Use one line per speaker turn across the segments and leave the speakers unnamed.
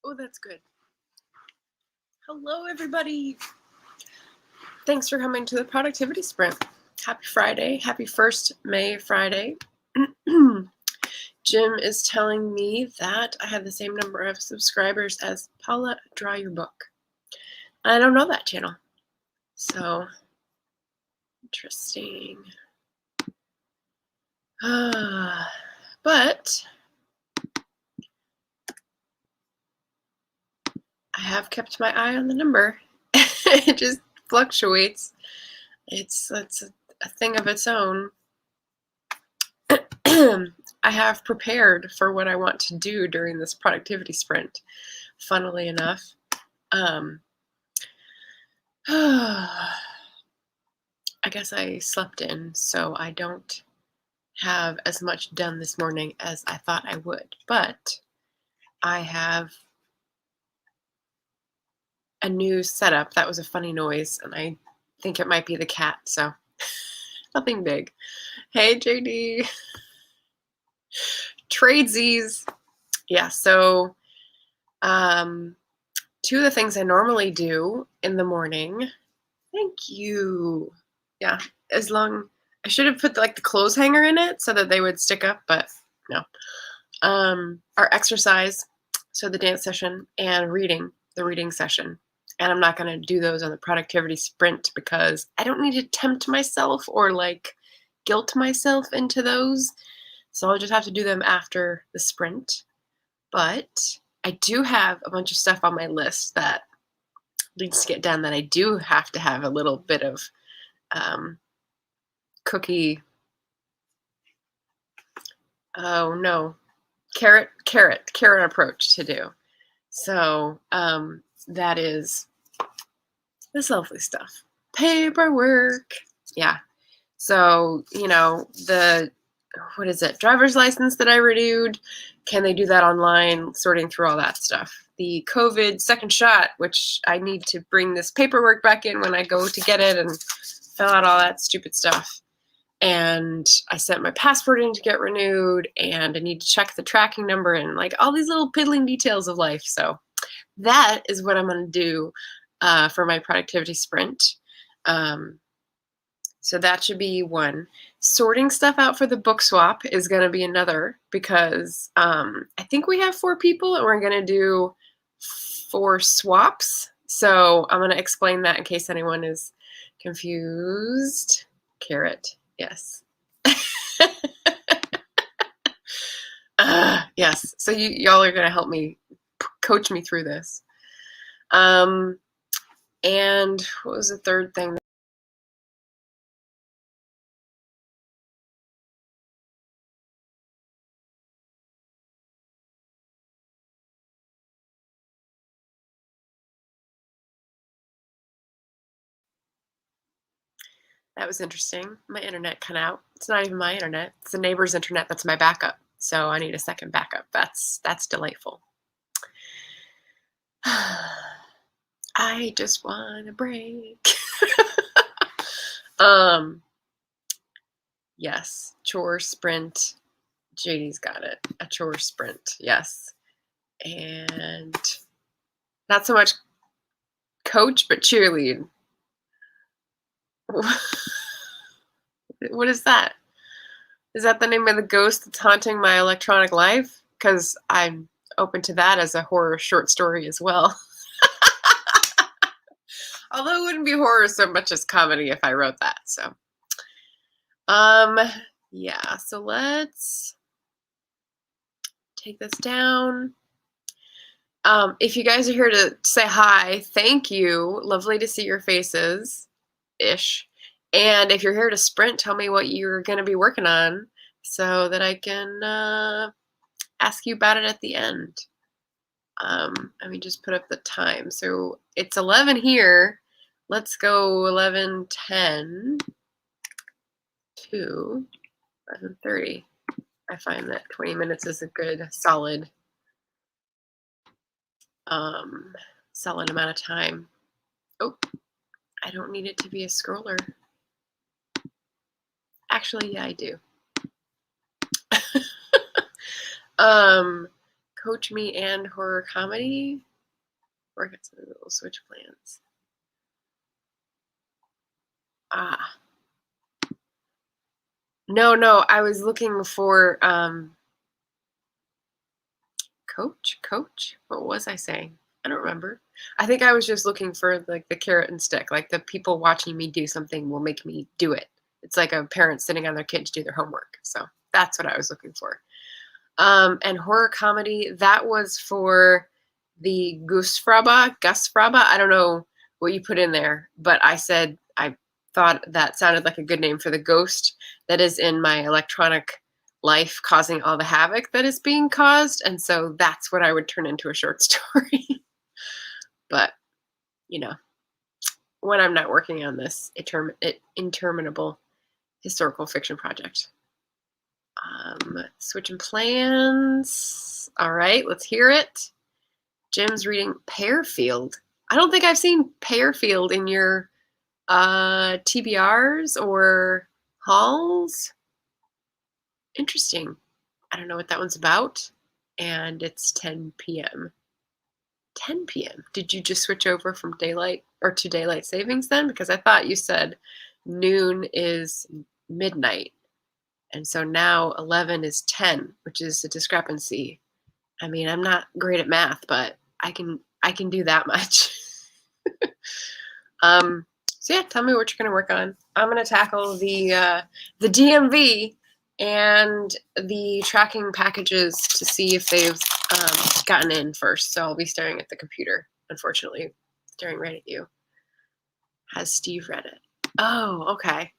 Oh, that's good. Hello, everybody. Thanks for coming to the Productivity Sprint. Happy Friday. Happy 1st May Friday. Jim is telling me that I have the same number of subscribers as Paula Draw Your Book. I don't know that channel. So, interesting. But I have kept my eye on the number. It just fluctuates. That's a thing of its own. I have prepared for what I want to do during this productivity sprint, funnily enough. I guess I slept in, so I don't have as much done this morning as I thought I would, but I have a new setup. That was a funny noise, and I think it might be the cat, so nothing big. Hey, JD. Tradesies. Yeah, so two of the things I normally do in the morning. Thank you. Yeah, I should have put the clothes hanger in it so that they would stick up, but no. Our exercise, so the dance session, and the reading session. And I'm not going to do those on the productivity sprint because I don't need to tempt myself or guilt myself into those. So I'll just have to do them after the sprint. But I do have a bunch of stuff on my list that needs to get done that I do have to have a little bit of carrot approach to do. So that is this lovely stuff. Paperwork. Yeah. So, driver's license that I renewed, can they do that online, sorting through all that stuff. The COVID second shot, which I need to bring this paperwork back in when I go to get it and fill out all that stupid stuff. And I sent my passport in to get renewed, and I need to check the tracking number and all these little piddling details of life. So that is what I'm going to do for my productivity sprint. So that should be one. Sorting stuff out for the book swap is going to be another, because I think we have 4 people and we're going to do 4 swaps. So I'm going to explain that in case anyone is confused. Carrot, yes. Yes, so y'all are going to help me coach me through this. And what was the third thing? That was interesting. My internet cut out. It's not even my internet. It's the neighbor's internet that's my backup. So I need a second backup. That's delightful. I just want a break. Yes, chore sprint. JD's got it. A chore sprint. Yes. And not so much coach, but cheerlead. What is that? Is that the name of the ghost that's haunting my electronic life? Because I'm open to that as a horror short story as well. Although it wouldn't be horror so much as comedy if I wrote that. So, yeah. So let's take this down. If you guys are here to say hi, thank you. Lovely to see your faces, ish. And if you're here to sprint, tell me what you're going to be working on so that I can ask you about it at the end. Let me just put up the time. So it's 11 here. Let's go 11:10 to 11:30. I find that 20 minutes is a good solid amount of time. Oh, I don't need it to be a scroller. Actually, yeah, I do. Coach Me and horror comedy. Work out some little switch plans. Ah, no, I was looking for coach. What was I saying? I don't remember. I think I was just looking for like the carrot and stick, like the people watching me do something will make me do it. It's like a parent sitting on their kid to do their homework. So that's what I was looking for. And horror comedy, that was for the Gus Fraba. I don't know what you put in there, but I said I thought that sounded like a good name for the ghost that is in my electronic life causing all the havoc that is being caused. And so that's what I would turn into a short story. But, you know, when I'm not working on this interminable historical fiction project. Switching plans. All right, let's hear it. Jim's reading Pearfield. I don't think I've seen Pearfield in your TBRs or halls. Interesting. I don't know what that one's about. And it's 10 p.m. 10 p.m. Did you just switch over from daylight or to daylight savings then? Because I thought you said noon is midnight. And so now 11 is 10, which is a discrepancy. I mean, I'm not great at math, but I can do that much. So yeah, tell me what you're going to work on. I'm going to tackle the DMV and the tracking packages to see if they've gotten in first. So I'll be staring at the computer, unfortunately, staring right at you. Has Steve read it? Oh, okay.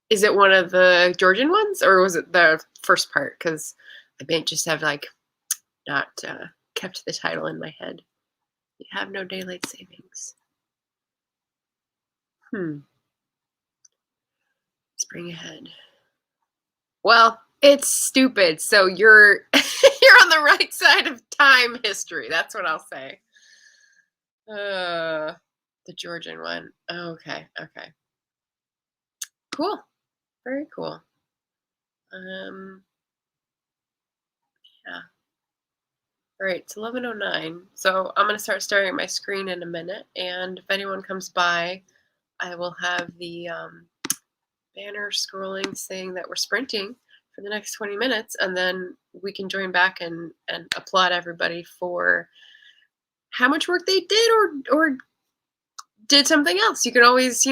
Is it one of the Georgian ones, or was it the first part? Because I may just have like not kept the title in my head. You have no daylight savings. Spring ahead. Well, it's stupid. So you're you're on the right side of time history. That's what I'll say. The Georgian one. Okay. Cool. Very cool. Yeah. All right, it's 11:09. So I'm going to start staring at my screen in a minute, and if anyone comes by, I will have the banner scrolling saying that we're sprinting for the next 20 minutes, and then we can join back and applaud everybody for how much work they did or did something else. You can always,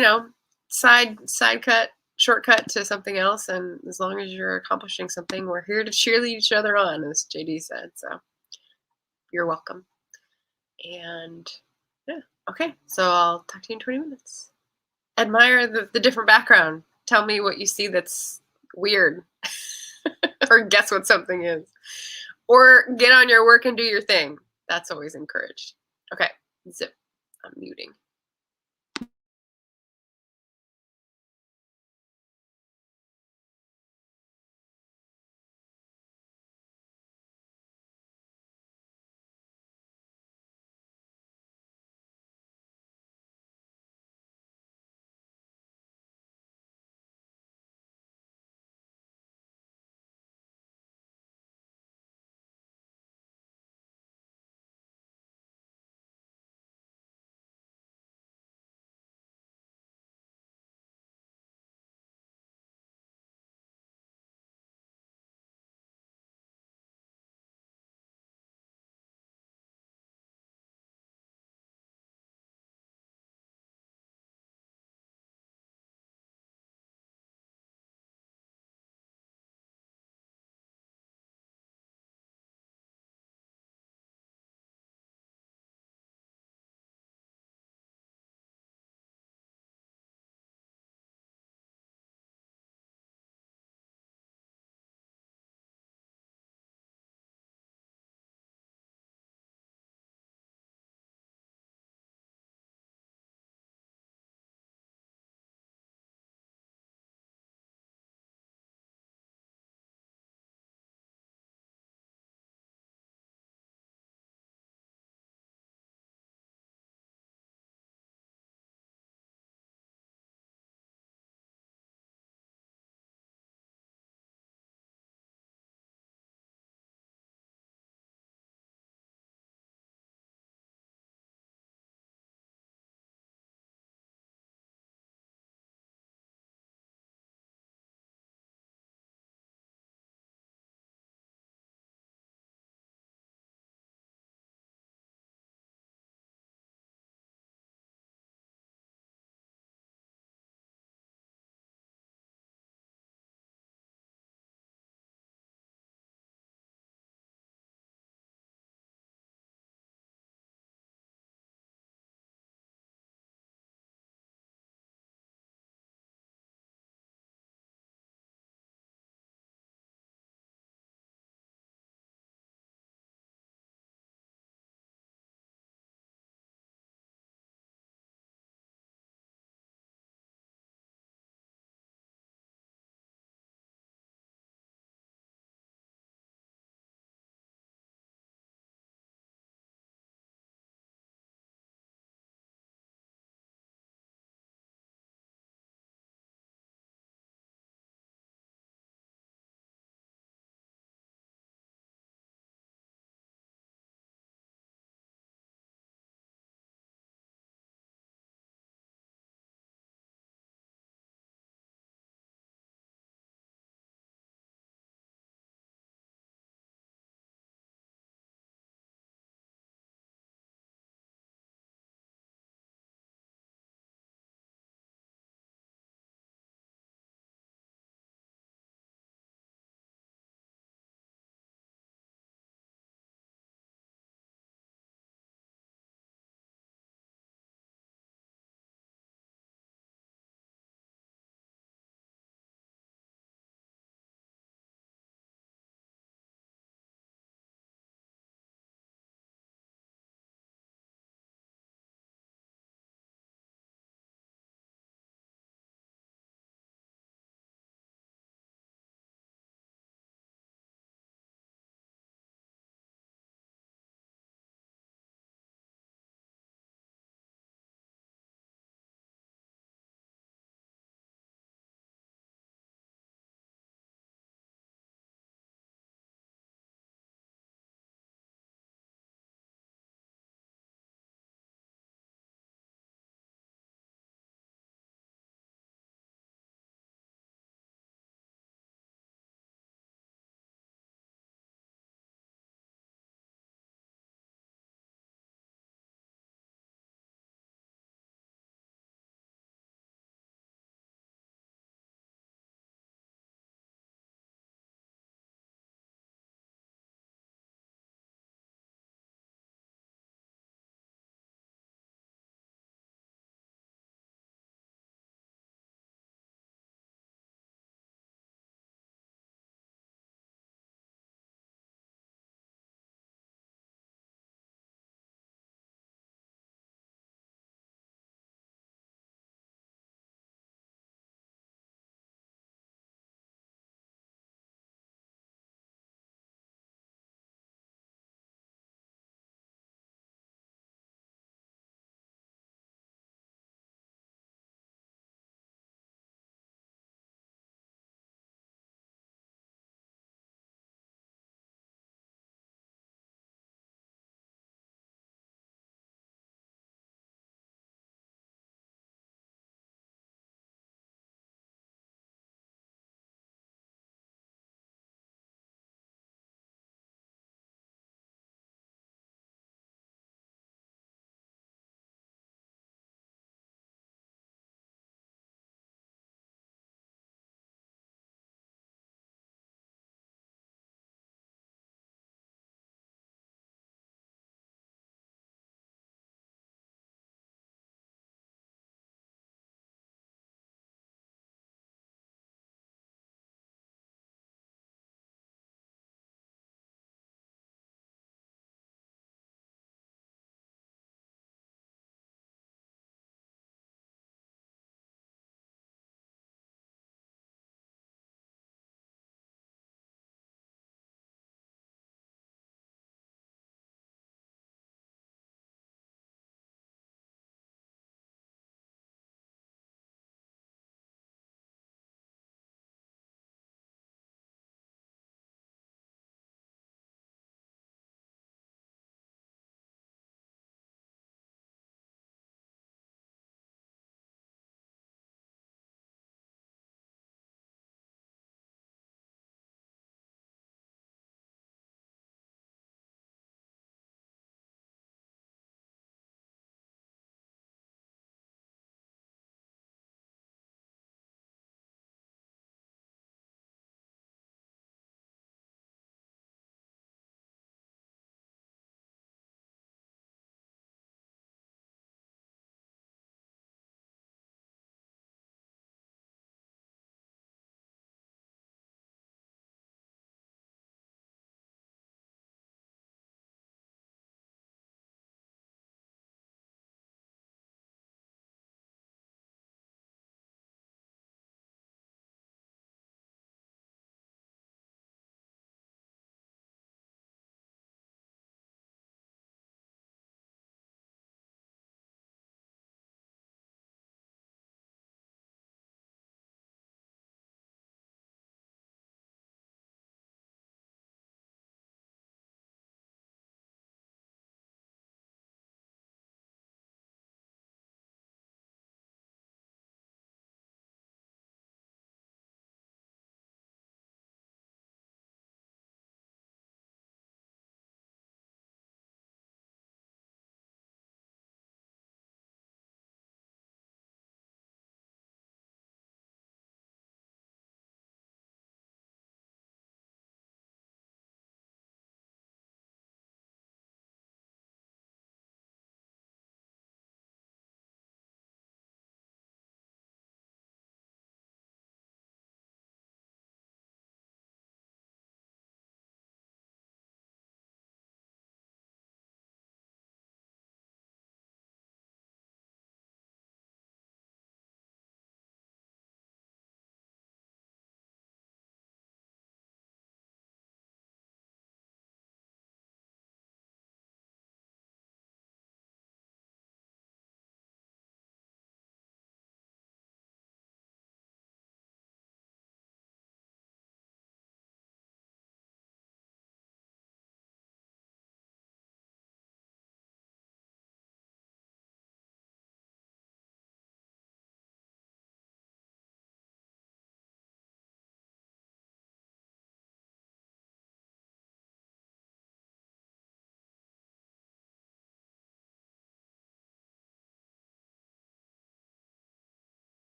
side cut, shortcut to something else, and as long as you're accomplishing something, we're here to cheerlead each other on, as JD said. So you're welcome. And yeah, okay. So I'll talk to you in 20 minutes. Admire the different background. Tell me what you see that's weird. Or guess what something is. Or get on your work and do your thing. That's always encouraged. Okay, zip. I'm muting.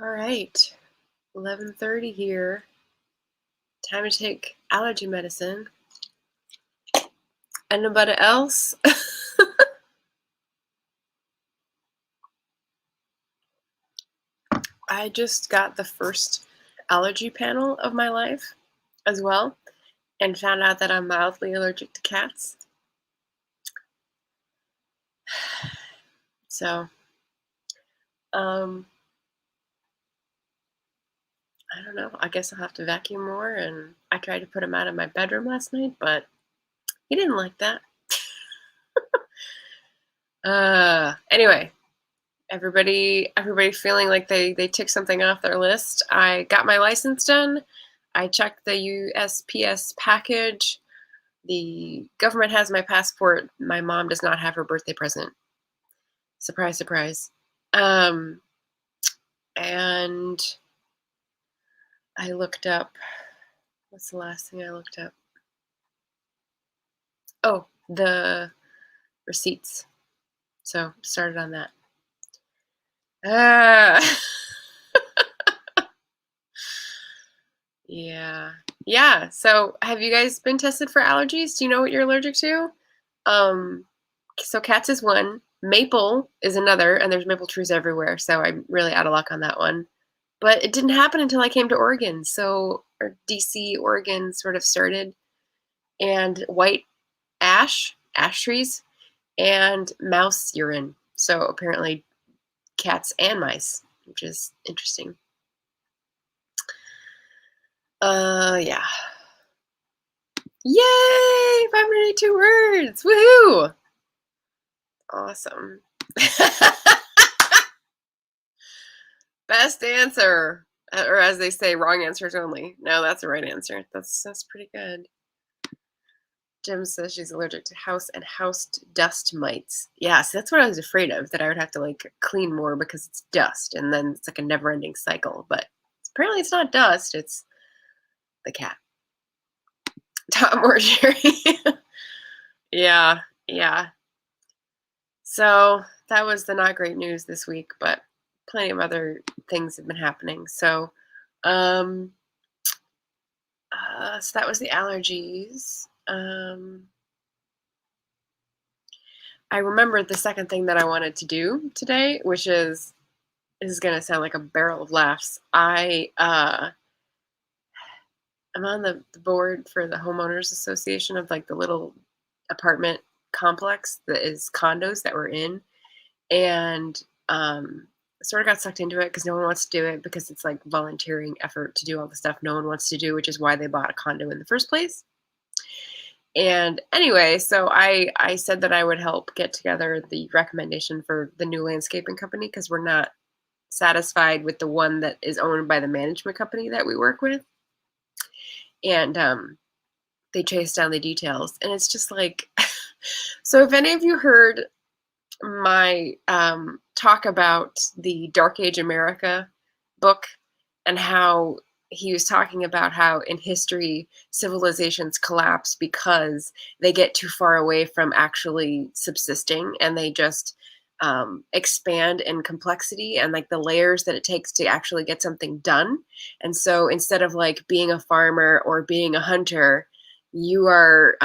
All right. 11:30 here. Time to take allergy medicine. Anybody else? I just got the first allergy panel of my life as well and found out that I'm mildly allergic to cats. So, um, I don't know. I guess I'll have to vacuum more. And I tried to put him out of my bedroom last night, but he didn't like that. Anyway, everybody feeling like they tick something off their list. I got my license done. I checked the USPS package. The government has my passport. My mom does not have her birthday present. Surprise, surprise. And I looked up, what's the last thing I looked up? Oh, the receipts. So started on that. Yeah. Yeah. So have you guys been tested for allergies? Do you know what you're allergic to? So cats is one. Maple is another, and there's maple trees everywhere, so I'm really out of luck on that one. But it didn't happen until I came to Oregon. So or DC, Oregon sort of started. And white ash trees, and mouse urine. So apparently cats and mice, which is interesting. Yeah. Yay! 582 words! Woohoo! Awesome. Best answer. Or as they say, wrong answers only. No, that's the right answer. That's pretty good. Jim says she's allergic to house and house dust mites. Yeah, so that's what I was afraid of, that I would have to like clean more because it's dust, and then it's like a never-ending cycle. But apparently it's not dust, it's the cat. Tom or Jerry. Yeah, yeah. So that was the not great news this week, but plenty of other things have been happening. So, so that was the allergies. I remembered the second thing that I wanted to do today, which is, this is gonna sound like a barrel of laughs. I'm on the board for the homeowners association of like the little apartment complex that is condos that we're in, and sort of got sucked into it because no one wants to do it because it's like volunteering effort to do all the stuff no one wants to do, which is why they bought a condo in the first place. And anyway, so I said that I would help get together the recommendation for the new landscaping company because we're not satisfied with the one that is owned by the management company that we work with. And they chase down the details, and it's just like, so if any of you heard my talk about the Dark Age America book, and how he was talking about how in history civilizations collapse because they get too far away from actually subsisting, and they just expand in complexity and like the layers that it takes to actually get something done. And so instead of like being a farmer or being a hunter, you are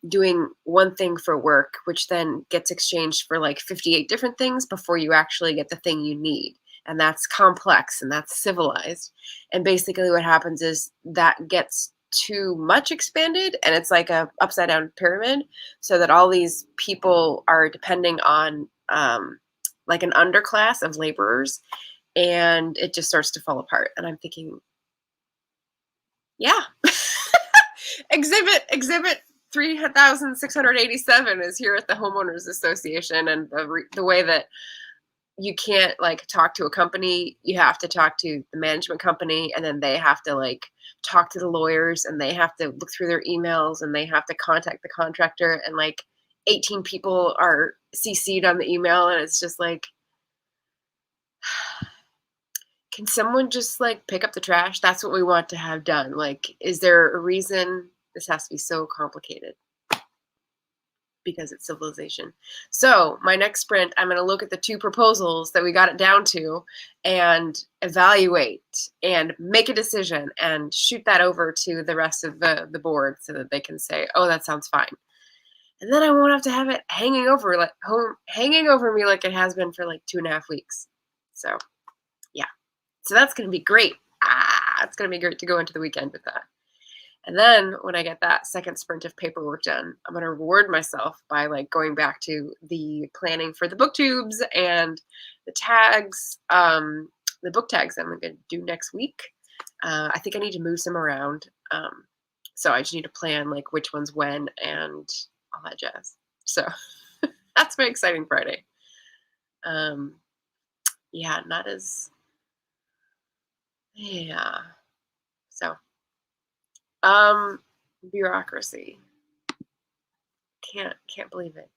doing one thing for work, which then gets exchanged for like 58 different things before you actually get the thing you need. And that's complex and that's civilized. And basically what happens is that gets too much expanded, and it's like a upside down pyramid, so that all these people are depending on like an underclass of laborers, and it just starts to fall apart. And I'm thinking, yeah. Exhibit 3687 is here at the homeowners association, and the way that you can't like talk to a company, you have to talk to the management company, and then they have to like talk to the lawyers, and they have to look through their emails, and they have to contact the contractor, and like 18 people are CC'd on the email, and it's just like, can someone just like pick up the trash? That's what we want to have done. Like, is there a reason this has to be so complicated? because it's civilization. So my next sprint, I'm going to look at the 2 proposals that we got it down to and evaluate and make a decision and shoot that over to the rest of the board so that they can say, oh, that sounds fine. And then I won't have to have it hanging over me like it has been for like 2.5 weeks. So yeah, so that's going to be great. It's going to be great to go into the weekend with that. And then when I get that second sprint of paperwork done, I'm going to reward myself by like going back to the planning for the booktubes and the tags, the book tags I'm going to do next week. I think I need to move some around. So I just need to plan like which ones when and all that jazz. So that's my exciting Friday. Yeah, not as, yeah. So, bureaucracy. Can't believe it.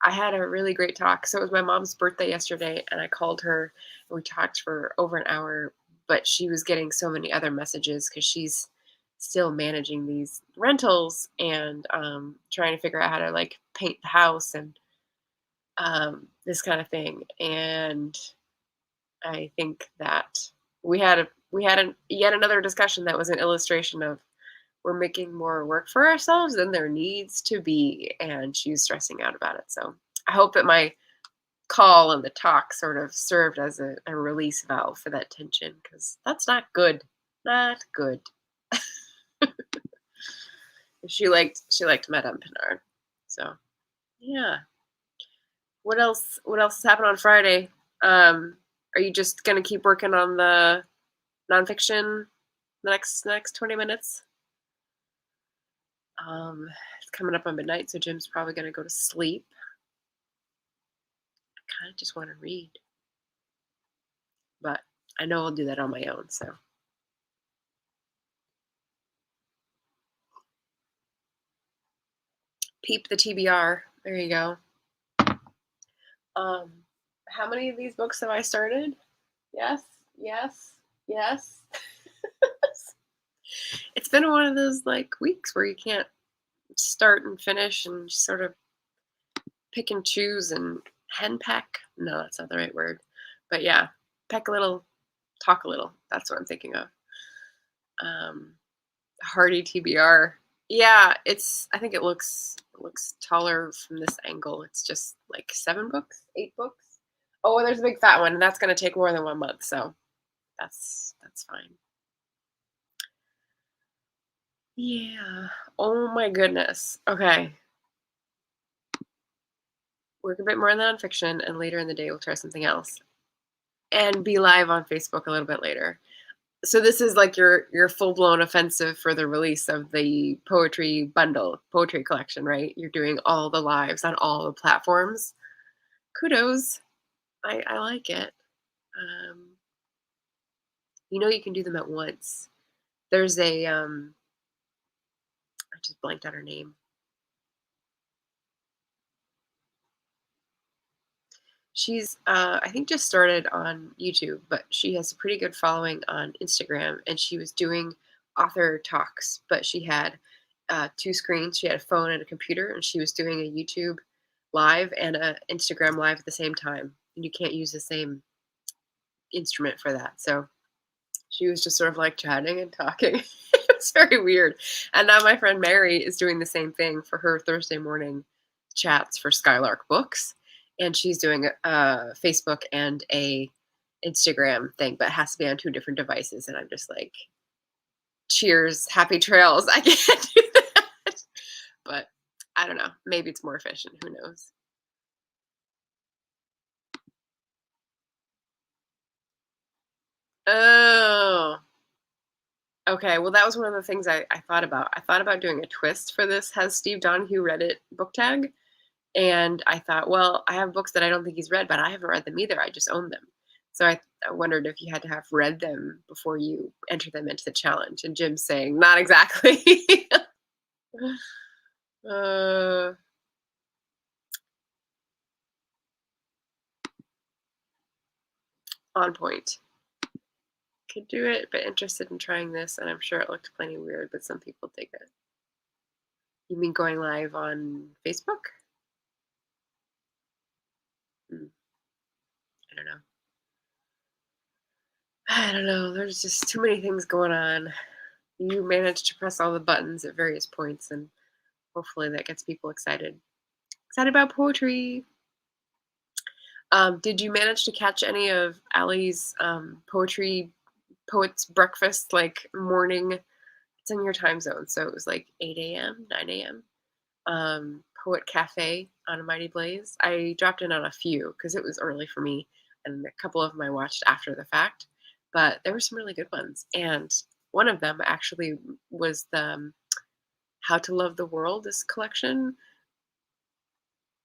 I had a really great talk. So it was my mom's birthday yesterday, and I called her and we talked for over an hour, but she was getting so many other messages because she's still managing these rentals and trying to figure out how to like paint the house and this kind of thing. And I think that we had yet another discussion that was an illustration of we're making more work for ourselves than there needs to be, and she's stressing out about it. So I hope that my call and the talk sort of served as a release valve for that tension, because that's not good. Not good. She liked Madame Pinard. So yeah. What else has happened on Friday? Are you just gonna keep working on the nonfiction the next 20 minutes? It's coming up on midnight, so Jim's probably gonna go to sleep. I kind of just want to read, but I know I'll do that on my own. So peep the TBR. There you go. How many of these books have I started? Yes, yes, yes. It's been one of those like weeks where you can't start and finish and just sort of pick and choose and henpeck. No, that's not the right word. But yeah, peck a little, talk a little. That's what I'm thinking of. Hardy TBR. Yeah, I think it looks taller from this angle. It's just like 7 books, 8 books. Oh, and there's a big fat one, and that's going to take more than 1 month, so that's fine. Yeah. Oh my goodness. Okay. Work a bit more on the nonfiction, and later in the day we'll try something else. And be live on Facebook a little bit later. So this is like your full-blown offensive for the release of the poetry bundle, poetry collection, right? You're doing all the lives on all the platforms. Kudos. I like it. You can do them at once. There's a I just blanked on her name. She's I think just started on YouTube, but she has a pretty good following on Instagram, and she was doing author talks, but she had 2 screens. She had a phone and a computer, and she was doing a YouTube live and a Instagram live at the same time. And you can't use the same instrument for that. So she was just sort of like chatting and talking. It's very weird. And now my friend Mary is doing the same thing for her Thursday morning chats for Skylark Books. And she's doing a Facebook and a Instagram thing, but it has to be on 2 different devices. And I'm just like, cheers, happy trails. I can't do that. But I don't know. Maybe it's more efficient. Who knows? Oh, okay. Well, that was one of the things I thought about. I thought about doing a twist for this Has Steve Donahue Read It book tag. And I thought, well, I have books that I don't think he's read, but I haven't read them either. I just own them. So I wondered if you had to have read them before you enter them into the challenge. And Jim's saying, not exactly. uh, on point. Could do it, but interested in trying this. And I'm sure it looked plenty weird, but some people dig it. You mean going live on Facebook? Hmm, I don't know. I don't know. There's just too many things going on. You managed to press all the buttons at various points, and hopefully that gets people excited. Excited about poetry. Did you manage to catch any of Allie's poetry poets breakfast like morning? It's in your time zone, so it was like 8 a.m., 9 a.m. Poet Cafe on a Mighty Blaze. I dropped in on a few because it was early for me, and a couple of them I watched after the fact. But there were some really good ones, and one of them actually was the How to Love the World. This collection,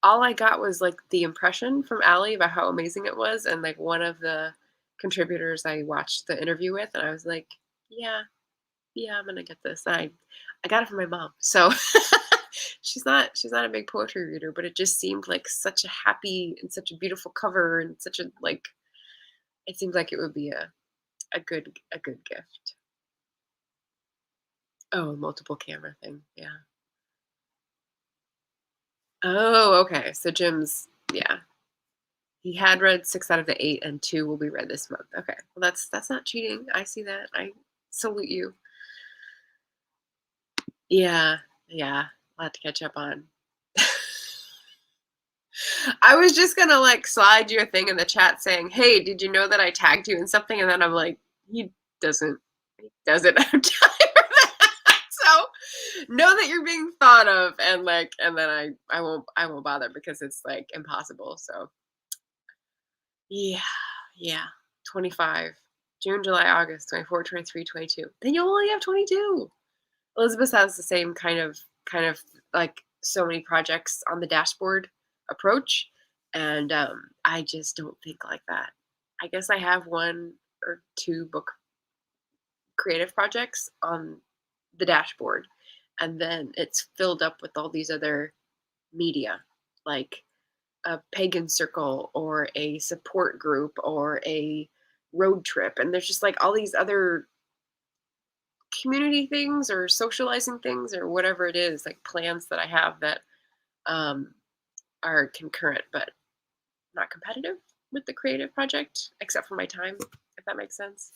all I got was like the impression from Allie about how amazing it was, and like one of the contributors I watched the interview with, and I was like, yeah, yeah, I'm gonna get this. And I got it from my mom, so she's not a big poetry reader, but it just seemed like such a happy and such a beautiful cover and such a like. It seemed like it would be a good gift. Oh, multiple camera thing, yeah. Oh, okay. So Jim's, yeah. He had read 6 out of the 8, and 2 will be read this month. Okay. Well, that's not cheating. I see that. I salute you. Yeah. Yeah. A lot to catch up on. I was just gonna like slide you a thing in the chat saying, "Hey, did you know that I tagged you in something?" And then I'm like, doesn't he doesn't have time for that. So know that you're being thought of, and like, and then I won't bother because it's like impossible. So yeah, yeah. 25. June, July, August, 24, 23, 22. Then you only have 22. Elizabeth has the same kind of like so many projects on the dashboard approach. And I just don't think like that. I guess I have 1 or 2 book creative projects on the dashboard. And then it's filled up with all these other media, like a pagan circle or a support group or a road trip. And there's just like all these other community things or socializing things or whatever it is, like plans that I have that um, are concurrent but not competitive with the creative project, except for my time, if that makes sense.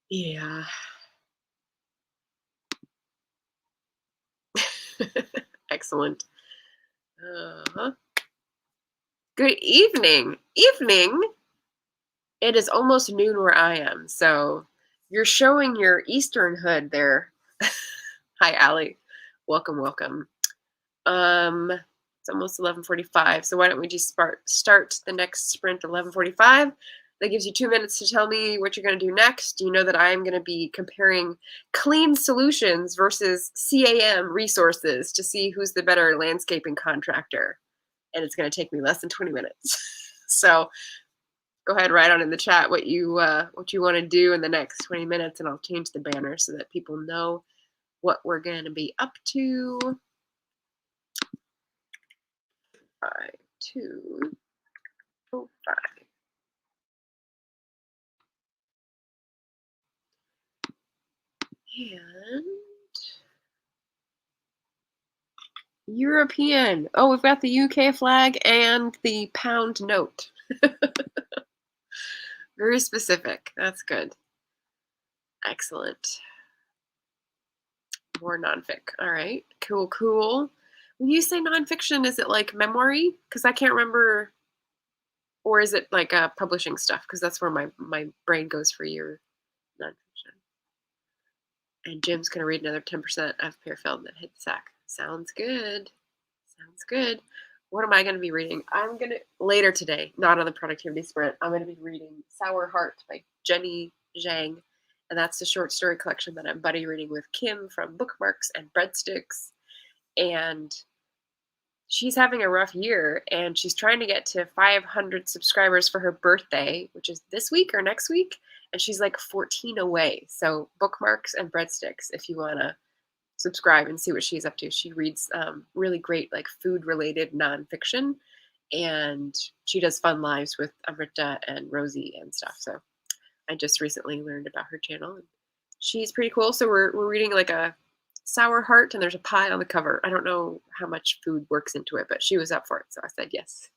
Yeah. Excellent. Uh-huh. Good evening. Evening. It is almost noon where I am, so you're showing your Eastern hood there. Hi, Allie. Welcome, welcome. It's almost 11:45, so why don't we just start the next sprint 11:45? That gives you 2 minutes to tell me what you're going to do next. You know that I'm going to be comparing Clean Solutions versus CAM Resources to see who's the better landscaping contractor, and it's going to take me less than 20 minutes. So go ahead, write on in the chat what you want to do in the next 20 minutes, and I'll change the banner so that people know what we're going to be up to. 5205. And European. Oh, we've got the UK flag and the pound note. Very specific. That's good. Excellent. More nonfic. All right. Cool, cool. When you say nonfiction, is it like memory? Because I can't remember. Or is it like publishing stuff? Because that's where my brain goes for your nonfiction. And Jim's going to read another 10% of Fairfield and hit the sack. Sounds good. Sounds good. What am I going to be reading? I'm going to, later today, not on the productivity sprint, I'm going to be reading Sour Heart by Jenny Zhang. And that's the short story collection that I'm buddy reading with Kim from Bookmarks and Breadsticks. And she's having a rough year, and she's trying to get to 500 subscribers for her birthday, which is this week or next week. And she's like 14 away. So Bookmarks and Breadsticks, if you want to subscribe and see what she's up to. She reads really great like food related nonfiction, and she does fun lives with Amrita and Rosie and stuff. So I just recently learned about her channel, and she's pretty cool. So we're reading like a Sour Heart, and there's a pie on the cover. I don't know how much food works into it, but she was up for it, so I said yes.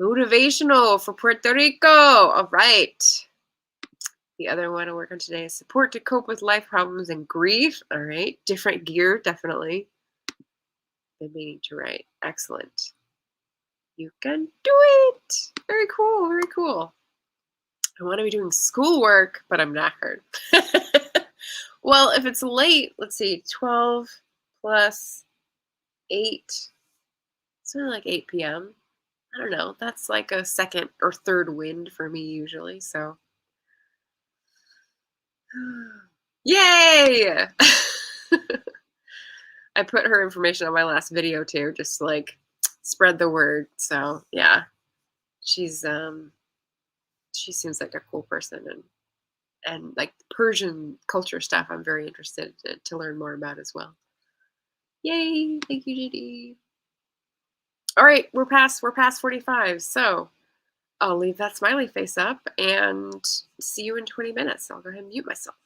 Motivational for Puerto Rico. All right. The other one I work on today is support to cope with life problems and grief. All right. Different gear, definitely. Been meaning to write. Excellent. You can do it. Very cool. Very cool. I want to be doing schoolwork, but I'm knackered. Well, if it's late, let's see, 12 plus 8. It's only like 8 p.m. I don't know. That's like a second or third wind for me usually. So, yay! I put her information on my last video too, just to like spread the word. So yeah, she's she seems like a cool person, and like Persian culture stuff I'm very interested to learn more about as well. Yay! Thank you, JD. All right, we're past 45, so I'll leave that smiley face up and see you in 20 minutes. I'll go ahead and mute myself.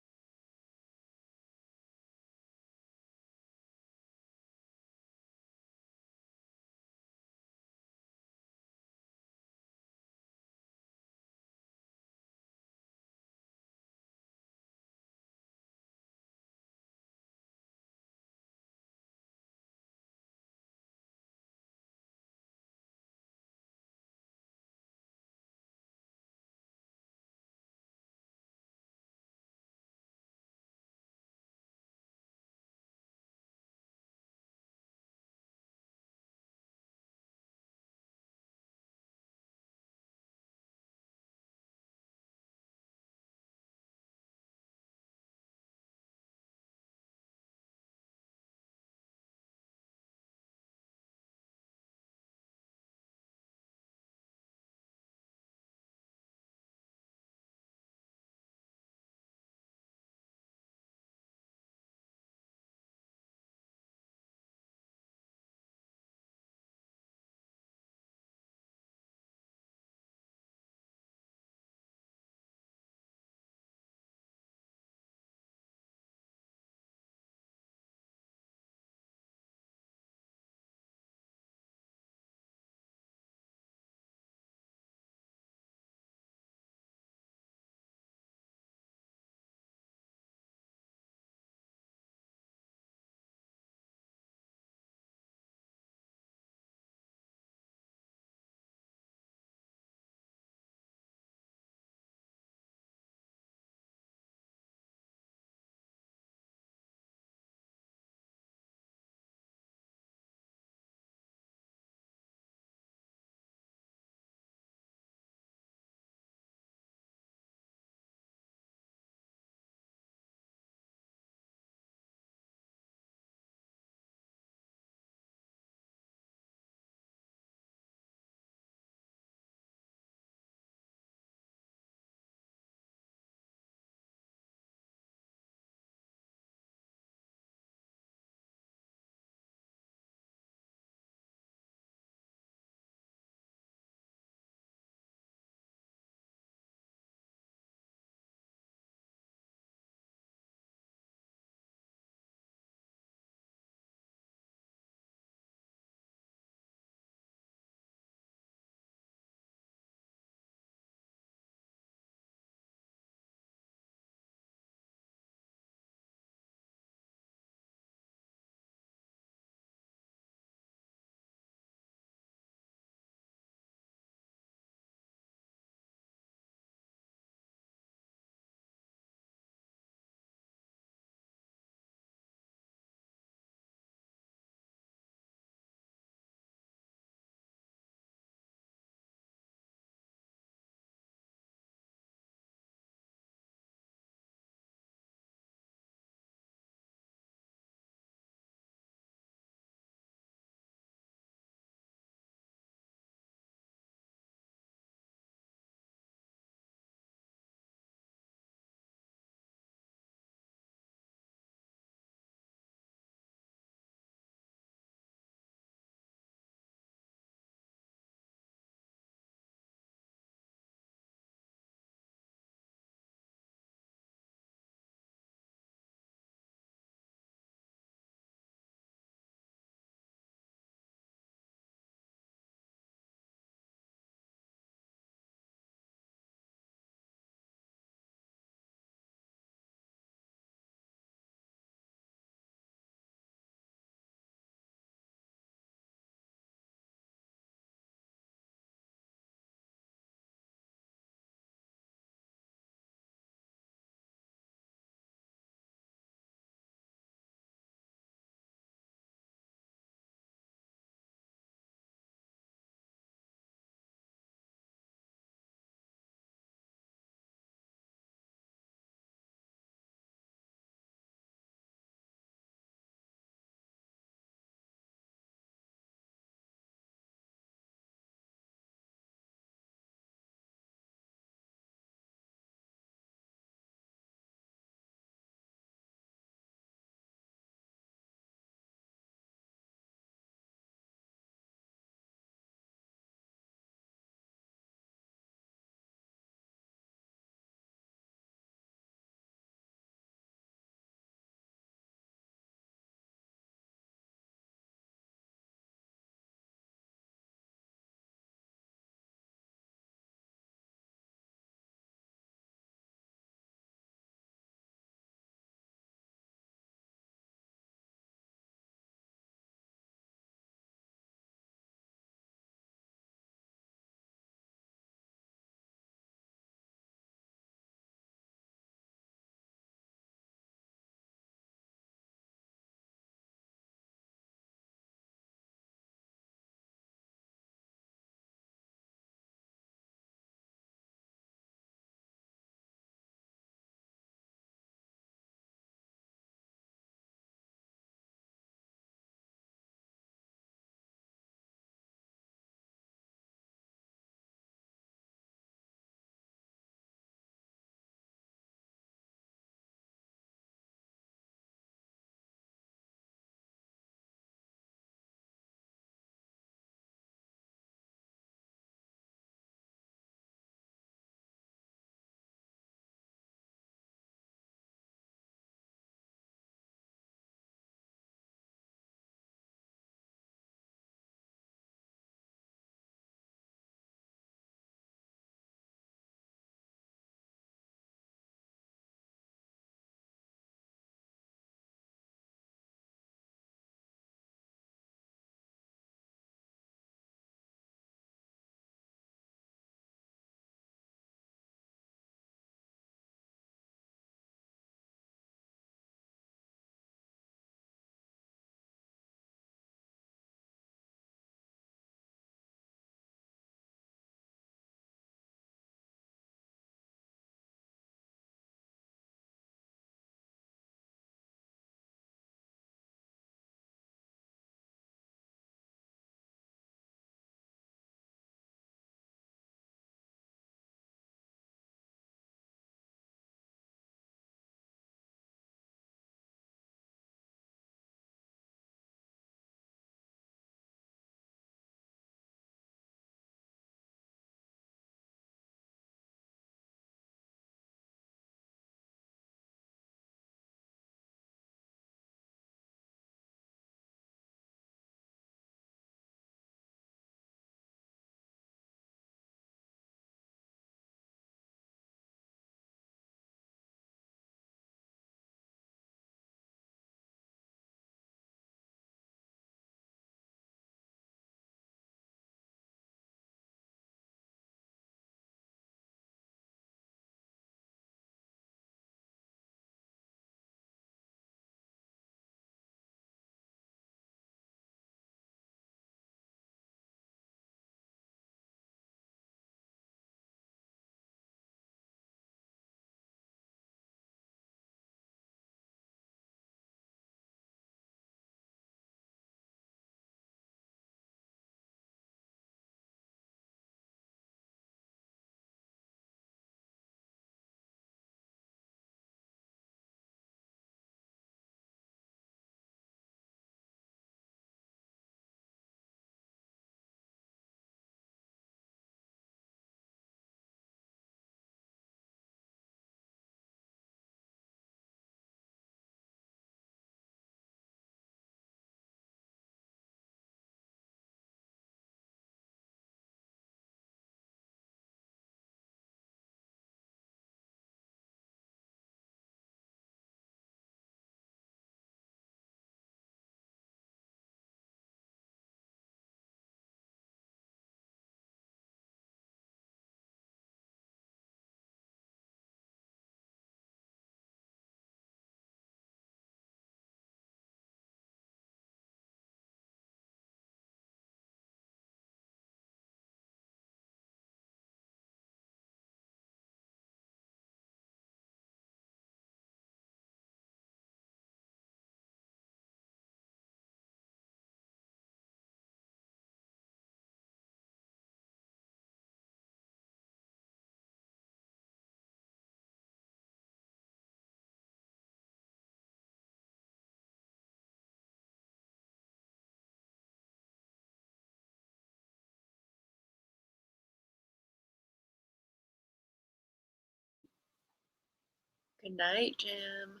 Good night, Jim.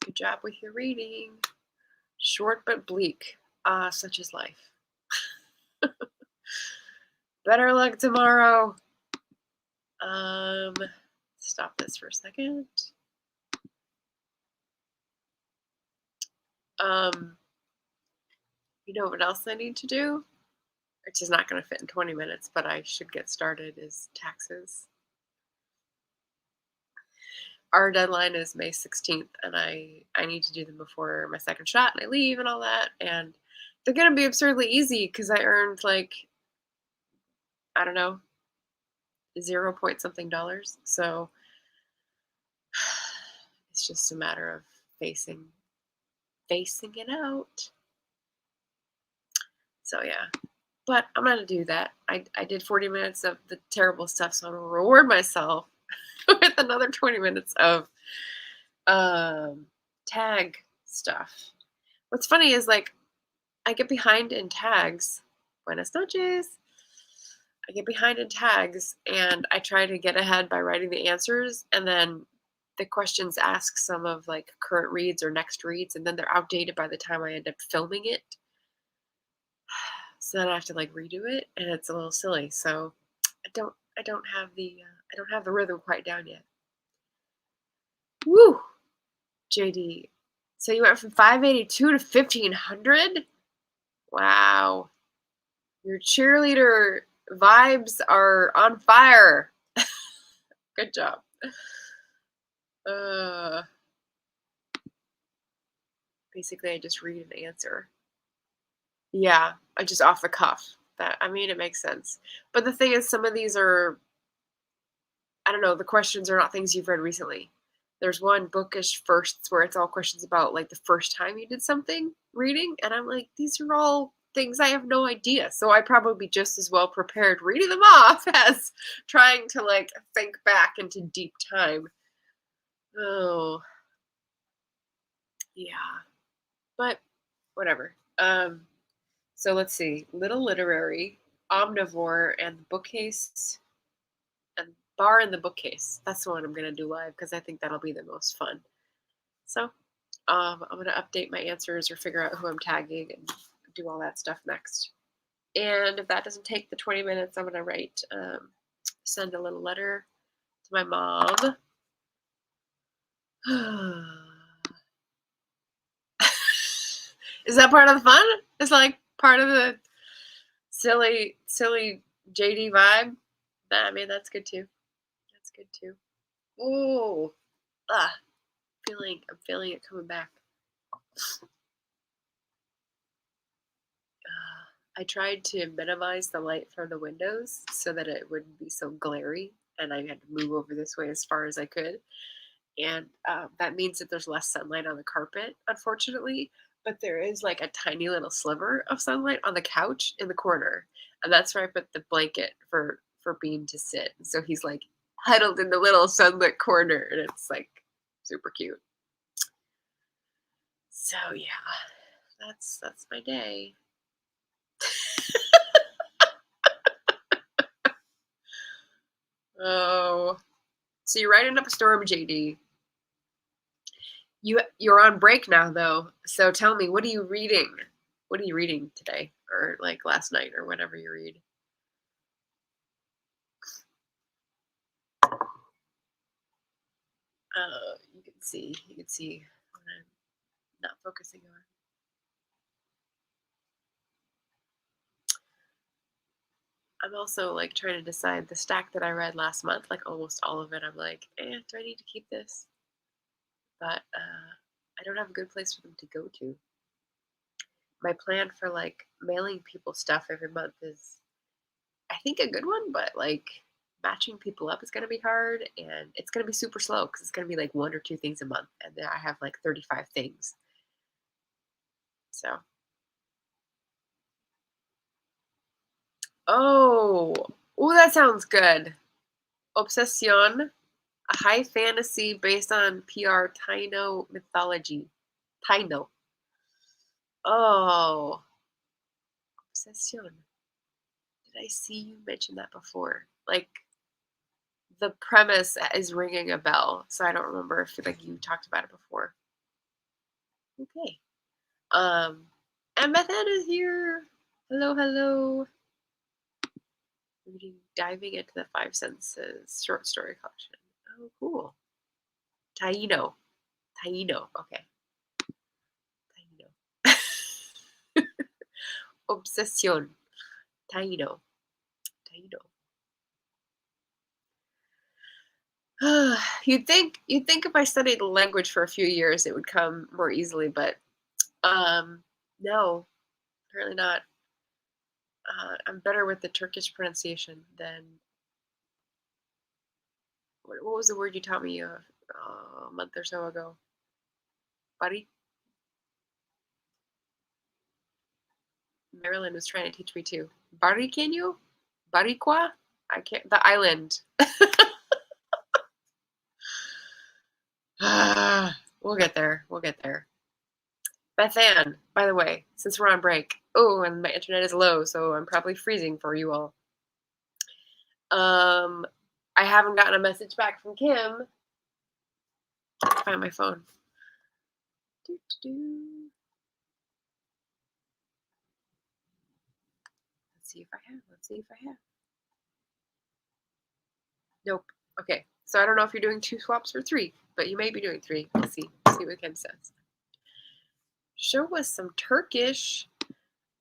Good job with your reading. Short but bleak. Ah, such is life. Better luck tomorrow. Stop this for a second. You know what else I need to do? Which is not going to fit in 20 minutes, but I should get started, is taxes. Our deadline is May 16th, and I need to do them before my second shot, and I leave and all that. And they're going to be absurdly easy because I earned like, I don't know, 0 point something dollars. So it's just a matter of facing it out. So yeah, but I'm gonna do that. I did 40 minutes of the terrible stuff, so I'm gonna reward myself with another 20 minutes of tag stuff. What's funny is like I get behind in tags. Buenas noches. I get behind in tags and I try to get ahead by writing the answers, and then the questions ask some of like current reads or next reads, and then they're outdated by the time I end up filming it. So then I have to like redo it, and it's a little silly. So I don't have the rhythm quite down yet. Woo, JD. So you went from 582 to 1500? Wow. Your cheerleader vibes are on fire. Good job. Basically I just read an answer. Yeah, I just off the cuff. It makes sense. But the thing is, some of these are, I don't know, the questions are not things you've read recently. There's one, Bookish Firsts, where it's all questions about like the first time you did something reading, and I'm like, these are all things I have no idea. So I'd probably be just as well prepared reading them off as trying to like think back into deep time. Oh, yeah. But whatever. So let's see. Little Literary, Omnivore, and the Bookcase, and Bar in the Bookcase. That's the one I'm gonna do live because I think that'll be the most fun. So I'm gonna update my answers or figure out who I'm tagging and do all that stuff next. And if that doesn't take the 20 minutes, I'm gonna send a little letter to my mom. Is that part of the fun? It's like part of the silly JD vibe. That's good too. That's good too. Oh, I'm feeling it coming back. I tried to minimize the light from the windows so that it wouldn't be so glary, and I had to move over this way as far as I could. And that means that there's less sunlight on the carpet, unfortunately. But there is like a tiny little sliver of sunlight on the couch in the corner, and that's where I put the blanket for Bean to sit. And so he's like huddled in the little sunlit corner, and it's like super cute. So yeah, that's my day. Oh, so you're writing up a storm, JD. You're on break now though, so tell me, what are you reading? What are you reading today, or like last night, or whenever you read? You can see what I'm not focusing on. I'm also like trying to decide the stack that I read last month, like almost all of it. I'm like, do I need to keep this? But I don't have a good place for them to go to. My plan for like mailing people stuff every month is, I think, a good one, but like matching people up is going to be hard, and it's going to be super slow because it's going to be like 1 or 2 things a month, and then I have like 35 things. So, oh, that sounds good. Obsession, a high fantasy based on PR Taino mythology. Taino. Oh, Obsession. Did I see you mention that before? Like the premise is ringing a bell, so I don't remember if like you talked about it before. Okay. Um, and Beth Ann is here. Hello, hello. Reading, diving into the Five Senses short story collection. Oh, cool. Taino. Taino. Okay. Taino. Obsession. Taino. Taino. You'd think if I studied the language for a few years it would come more easily, but no, apparently not. I'm better with the Turkish pronunciation than what was the word you taught me a month or so ago? Buddy? Marilyn was trying to teach me too. Bariqueño? Baricua? I can't. The island. We'll get there. We'll get there. Beth Ann, by the way, since we're on break. Oh, and my internet is low, so I'm probably freezing for you all. I haven't gotten a message back from Kim. Let's find my phone. Let's see if I have. Let's see if I have. Nope. Okay. So I don't know if you're doing 2 swaps or 3, but you may be doing 3. We'll see. See what Kim says. Show us some Turkish.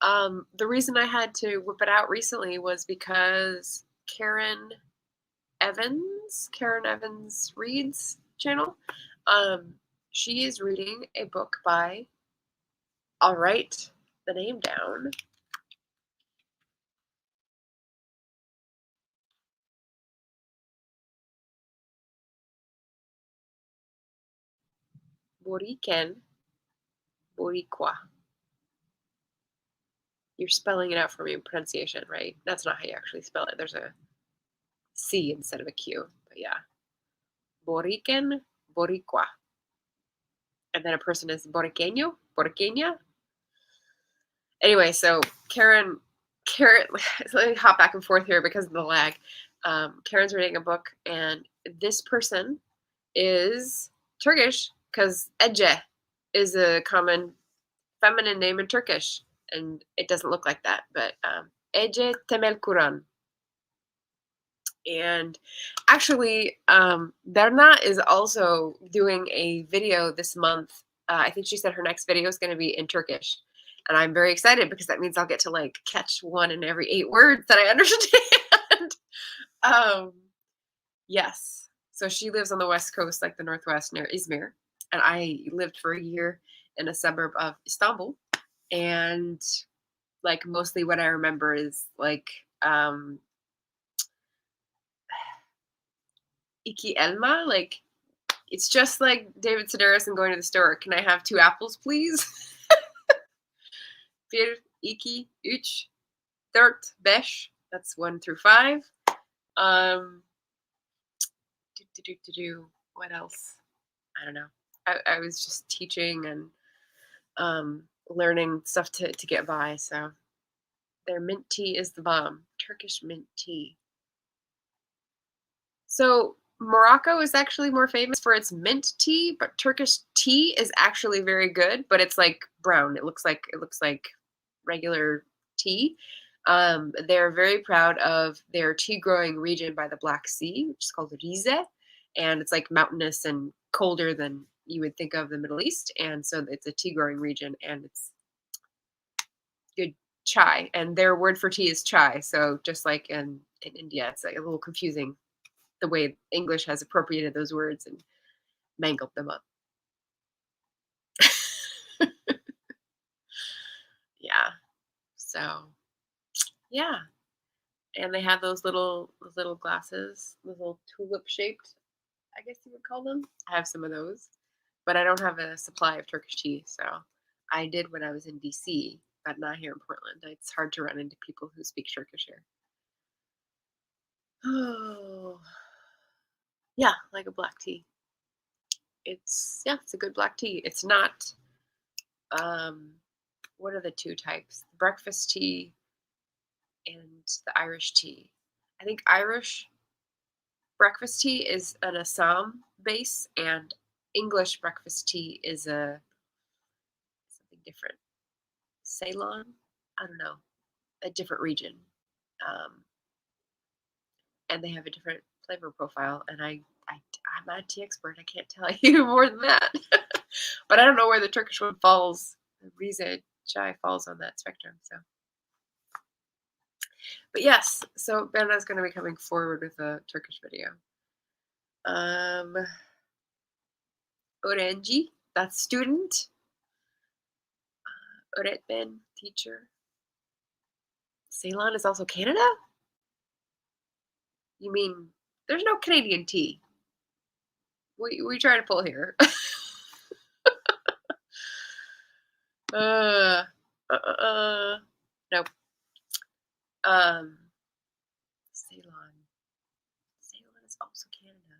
The reason I had to whip it out recently was because Karen Evans Reads channel. She is reading a book by, I'll write the name down. Boriken Boricua. You're spelling it out for me in pronunciation, right? That's not how you actually spell it. There's a C instead of a Q. But yeah. Boriken Boricua. And then a person is Boriqueño? Boriqueña? Anyway, so Karen, let me hop back and forth here because of the lag. Karen's reading a book, and this person is Turkish because Ece is a common feminine name in Turkish, and it doesn't look like that, but Ece Temelkuran. And actually, Berna is also doing a video this month. I think she said her next video is going to be in Turkish. And I'm very excited because that means I'll get to like catch 1 in every 8 words that I understand. Yes. So she lives on the West Coast, like the Northwest near Izmir. And I lived for a year in a suburb of Istanbul. And like mostly what I remember is like Iki Elma, like it's just like David Sedaris and going to the store. Can I have 2 apples, please? Bir, iki, üç, dört, beş. That's 1 through 5. What else? I don't know. I was just teaching and learning stuff to get by. So their mint tea is the bomb. Turkish mint tea. So Morocco is actually more famous for its mint tea, but Turkish tea is actually very good, but it's like brown. It looks like regular tea. They're very proud of their tea growing region by the Black Sea, which is called Rize, and it's like mountainous and colder than you would think of the Middle East, and so it's a tea growing region, and it's good chai, and their word for tea is chai. So just like in India, it's like a little confusing the way English has appropriated those words and mangled them up. Yeah. So, yeah. And they have those little glasses, little tulip shaped, I guess you would call them. I have some of those, but I don't have a supply of Turkish tea. So I did when I was in DC, but not here in Portland. It's hard to run into people who speak Turkish here. Oh, yeah, like a black tea. It's a good black tea. It's not what are the 2 types? Breakfast tea and the Irish tea. I think Irish breakfast tea is an Assam base, and English breakfast tea is a something different. Ceylon? I don't know, a different region. Um, and they have a different flavor profile. And I'm not a tea expert. I can't tell you more than that. But I don't know where the Turkish one falls. The Rize chai falls on that spectrum. So, but yes, so Berna's going to be coming forward with a Turkish video. Öğrenci, that's student. Öğretmen, teacher. Ceylon is also Canada? You mean there's no Canadian tea? What are you trying to pull here? uh, nope. Ceylon. Ceylon is also Canada.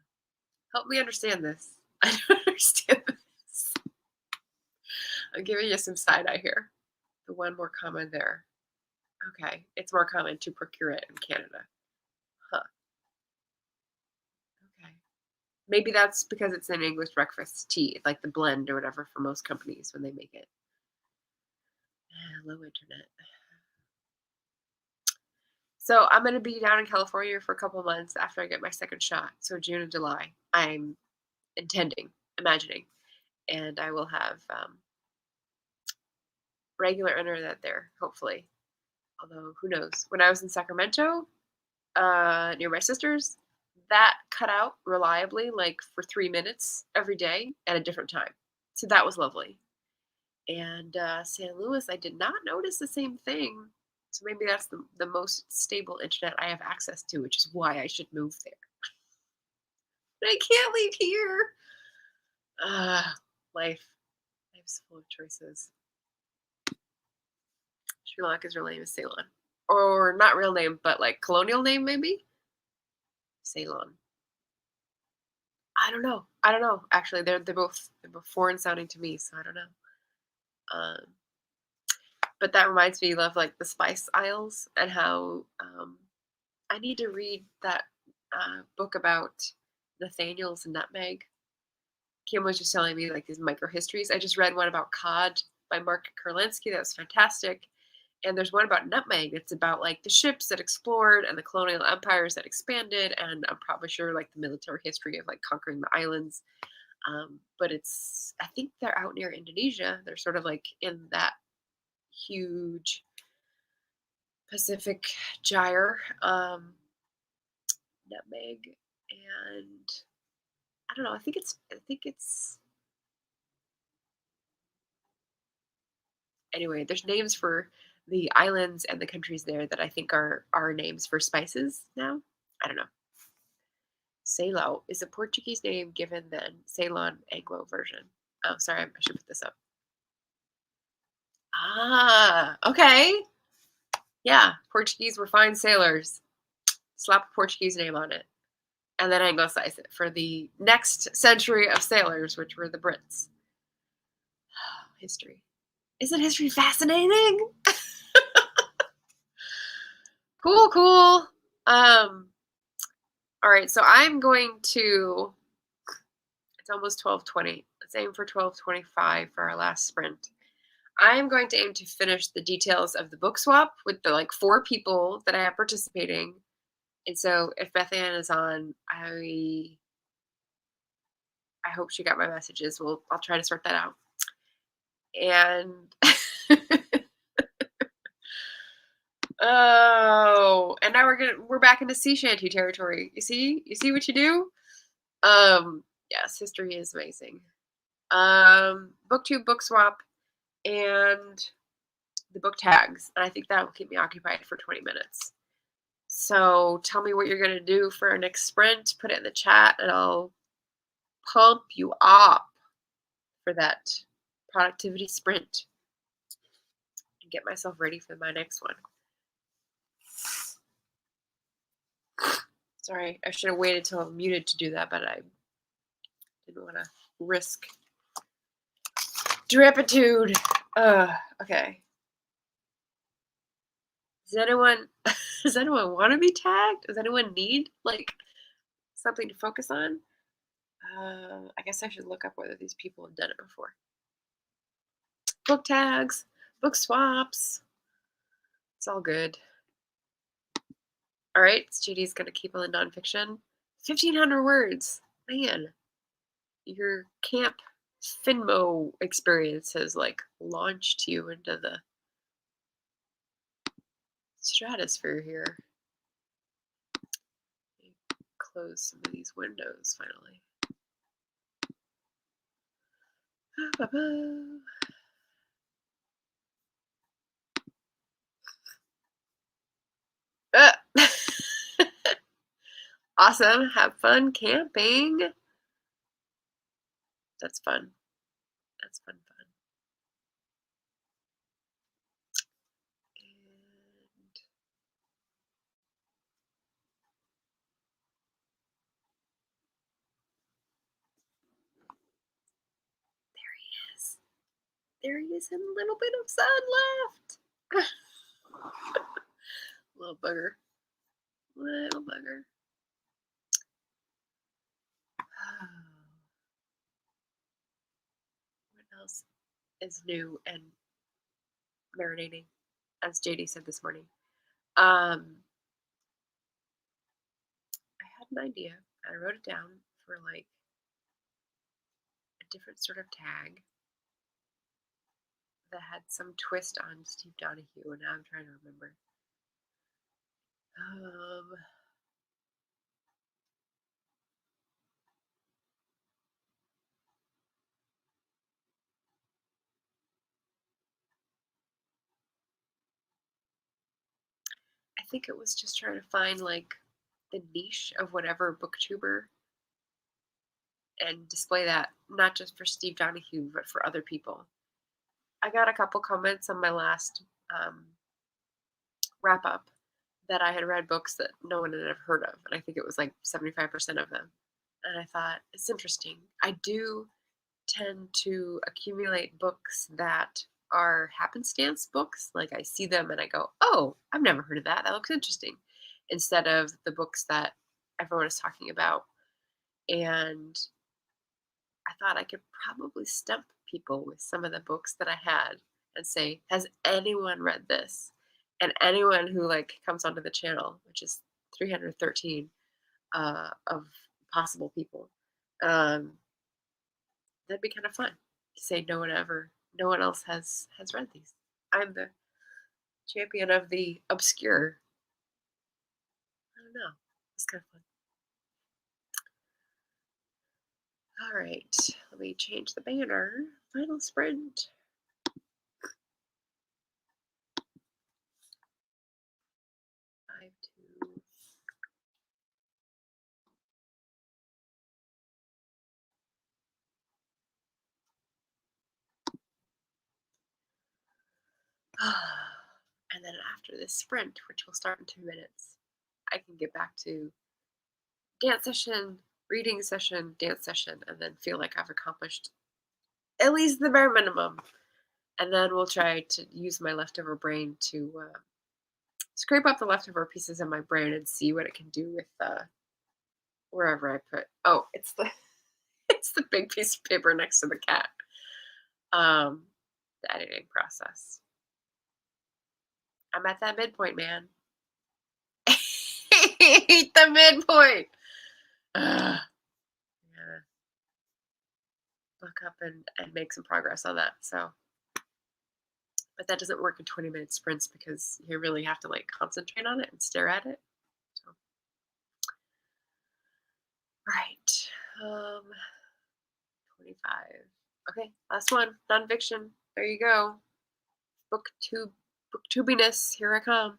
Help me understand this. I don't understand this. I'm giving you some side eye here. The one more common there. Okay, it's more common to procure it in Canada. Huh. Okay. Maybe that's because it's an English breakfast tea, like the blend or whatever for most companies when they make it. Low internet. So I'm going to be down in California for a couple months after I get my second shot. So June and July, I'm imagining, and I will have regular internet there, hopefully. Although, who knows? When I was in Sacramento, near my sister's, that cut out reliably, like for 3 minutes every day at a different time. So that was lovely. And San Luis, I did not notice the same thing. So maybe that's the most stable internet I have access to, which is why I should move there. But I can't leave here. Life. Life's full of choices. Sri Lanka's real name is Ceylon. Or not real name, but like colonial name maybe? Ceylon. I don't know. Actually, they're both foreign sounding to me, so I don't know. But that reminds me of like the spice aisles and how I need to read that book about Nathaniel's nutmeg. Kim was just telling me like these micro histories. I just read one about cod by Mark Kurlansky. That was fantastic. And there's one about nutmeg. It's about like the ships that explored and the colonial empires that expanded. And I'm probably sure like the military history of like conquering the islands. But I think they're out near Indonesia. They're sort of like in that huge Pacific gyre. Nutmeg, and I don't know. I think it's. Anyway, there's names for the islands and the countries there that I think are names for spices now. I don't know. Ceylon is a Portuguese name given then Ceylon Anglo version. Oh, sorry, I should put this up. Ah, okay. Yeah, Portuguese were fine sailors. Slap a Portuguese name on it. And then anglicize it for the next century of sailors, which were the Brits. History. Isn't history fascinating? Cool. All right, so I'm going to, it's almost 12:20. Let's aim for 12:25 for our last sprint. I'm going to aim to finish the details of the book swap with the like 4 people that I have participating. And so if Beth Ann is on, I hope she got my messages. I'll try to sort that out. And oh, and now we're back into sea shanty territory. You see what you do? Yes, history is amazing. Booktube book swap and the book tags, and I think that will keep me occupied for 20 minutes. So tell me what you're gonna do for our next sprint. Put it in the chat, and I'll pump you up for that productivity sprint and get myself ready for my next one. Sorry, I should have waited till I'm muted to do that, but I didn't want to risk dripitude. Okay. Does anyone want to be tagged? Does anyone need like something to focus on. I guess I should look up whether these people have done it before. Book tags, book swaps. It's all good. All right, Judy's going to keep on the nonfiction. 1,500 words. Man, your camp Finmo experience has like launched you into the stratosphere here. Close some of these windows finally. Awesome. Have fun camping. That's fun. That's fun. And there he is. There he is, and a little bit of sun left. Little bugger. Little bugger. What else is new and marinating, as JD said this morning? I had an idea. I wrote it down for like a different sort of tag that had some twist on Steve Donahue, and now I'm trying to remember. I think it was just trying to find like the niche of whatever booktuber and display that not just for Steve Donahue but for other people. I got a couple comments on my last wrap up that I had read books that no one had ever heard of, and I think it was like 75% of them. And I thought it's interesting. I do tend to accumulate books that are happenstance books. Like I see them and I go, oh, I've never heard of that. That looks interesting. Instead of the books that everyone is talking about. And I thought I could probably stump people with some of the books that I had and say, has anyone read this? And anyone who like comes onto the channel, which is 313 of possible people, that'd be kind of fun to say no one else has read these. I'm the champion of the obscure. I don't know. It's kind of fun. All right, let me change the banner. Final sprint. Five, two. And then after this sprint, which will start in 2 minutes, I can get back to dance session, reading session, dance session, and then feel like I've accomplished at least the bare minimum. And then we'll try to use my leftover brain to scrape up the leftover pieces in my brain and see what it can do with wherever I put. Oh, it's the it's the big piece of paper next to the cat. The editing process. I'm at that midpoint, man. The midpoint. Ugh. Yeah. Look up and make some progress on that. So, but that doesn't work in 20-minute sprints because you really have to like concentrate on it and stare at it. So, right. 25. Okay, last one. Nonfiction. There you go. Booktubiness. Here I come.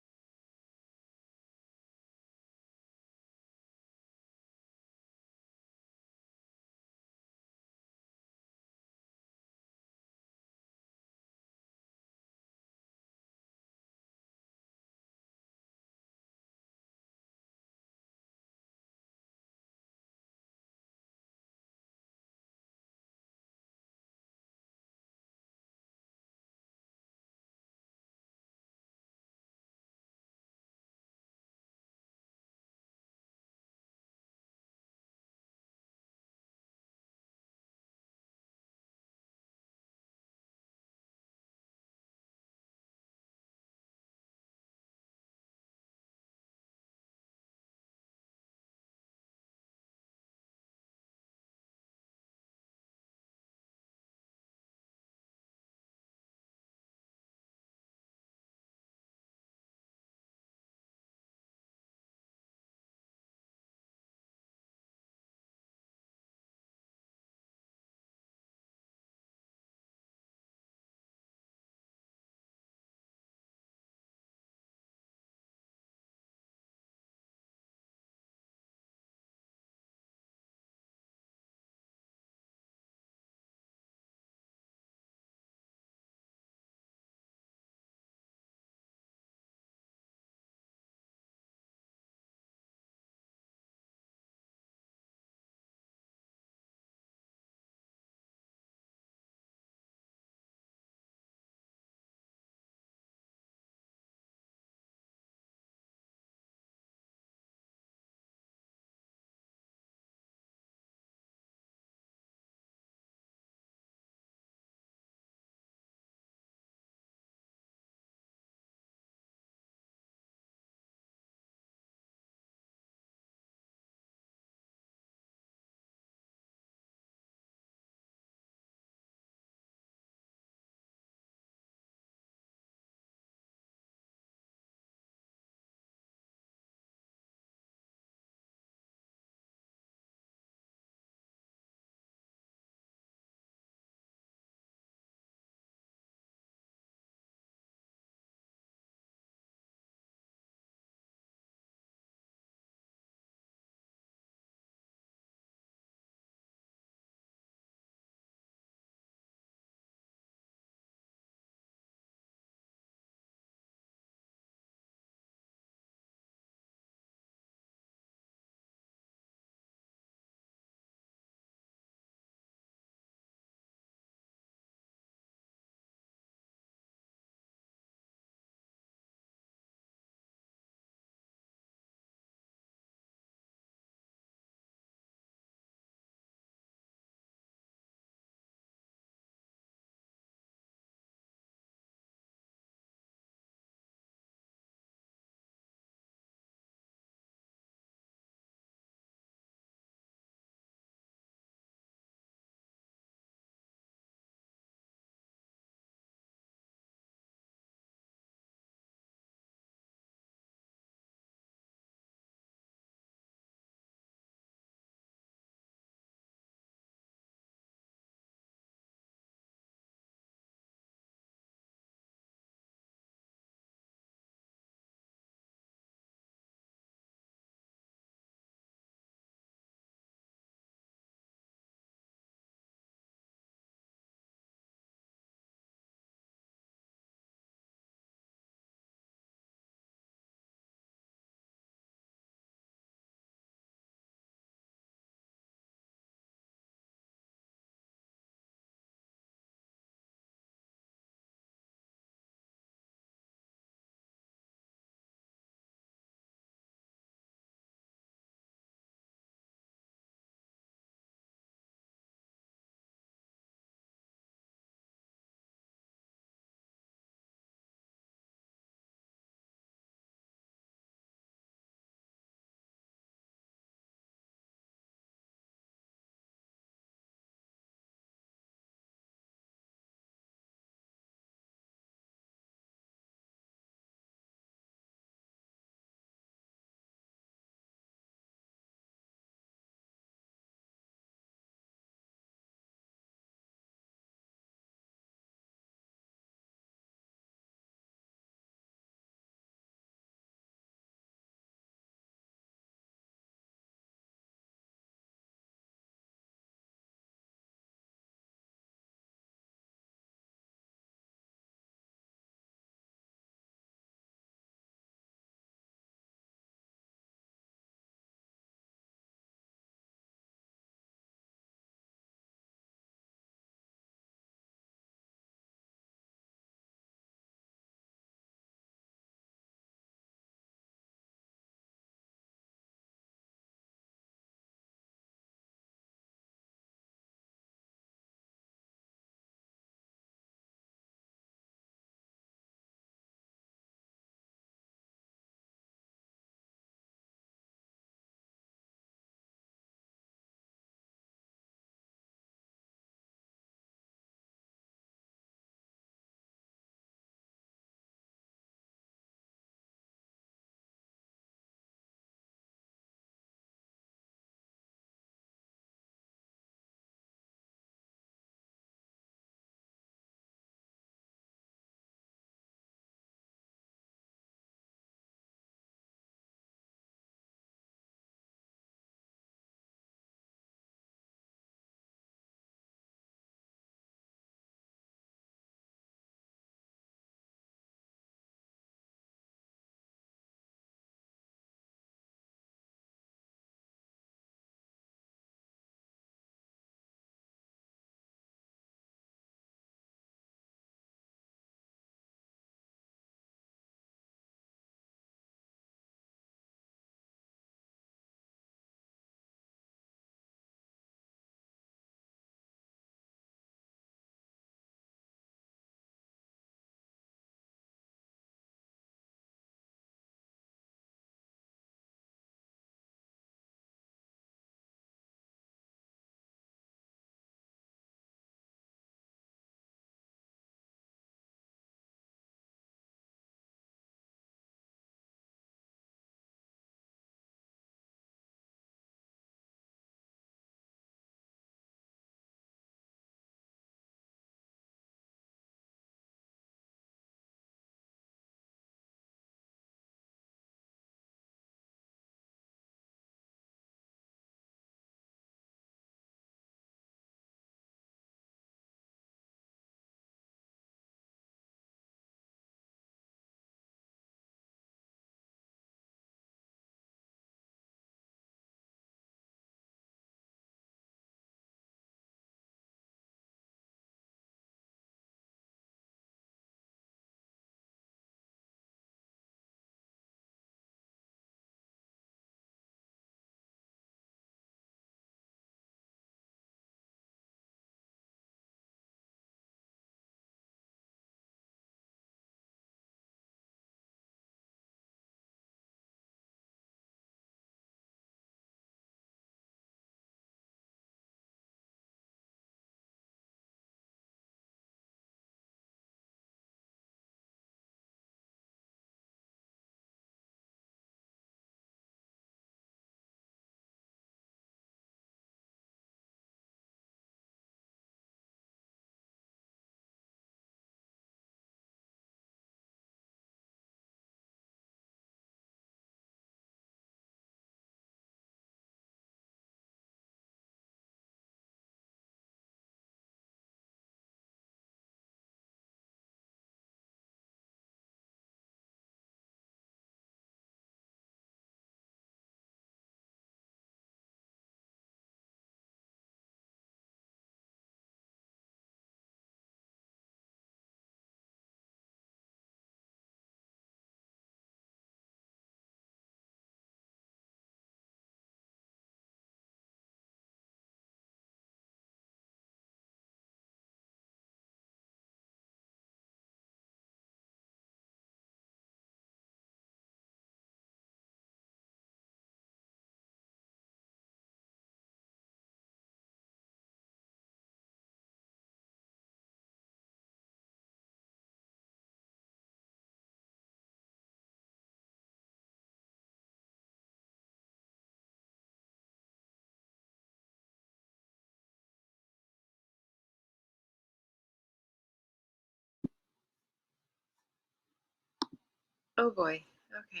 Oh boy. Okay.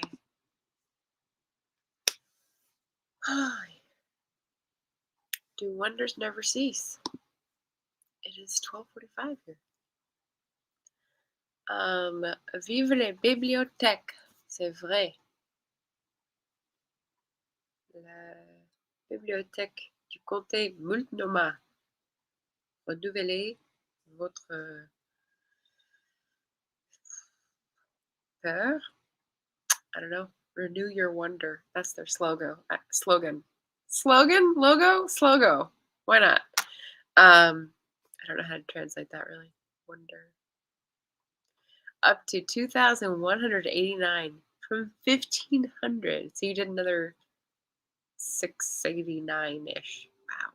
Do wonders never cease? It is 12:45 here. Vive les bibliothèques. C'est vrai. La bibliothèque du comté Multnomah. Renouvelez votre peur. I don't know. Renew your wonder. That's their slogan. Slogan? Logo? Slogo. Why not? I don't know how to translate that really. Wonder. Up to 2,189 from 1,500. So you did another 689-ish. Wow.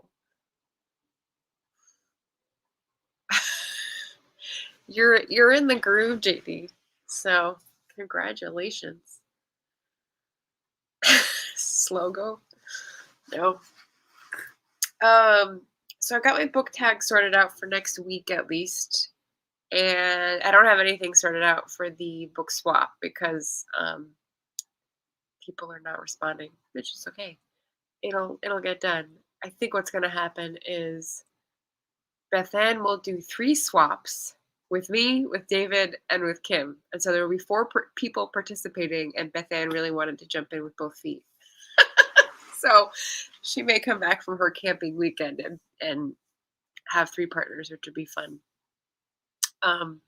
You're in the groove, JD. So congratulations. Slogo. No. So I got my book tag sorted out for next week at least. And I don't have anything sorted out for the book swap because people are not responding, which is okay. It'll get done. I think what's gonna happen is Beth Ann will do 3 swaps with me, with David, and with Kim. And so there will be 4 people participating, and Beth Ann really wanted to jump in with both feet. So she may come back from her camping weekend and have 3 partners, which would be fun. I'm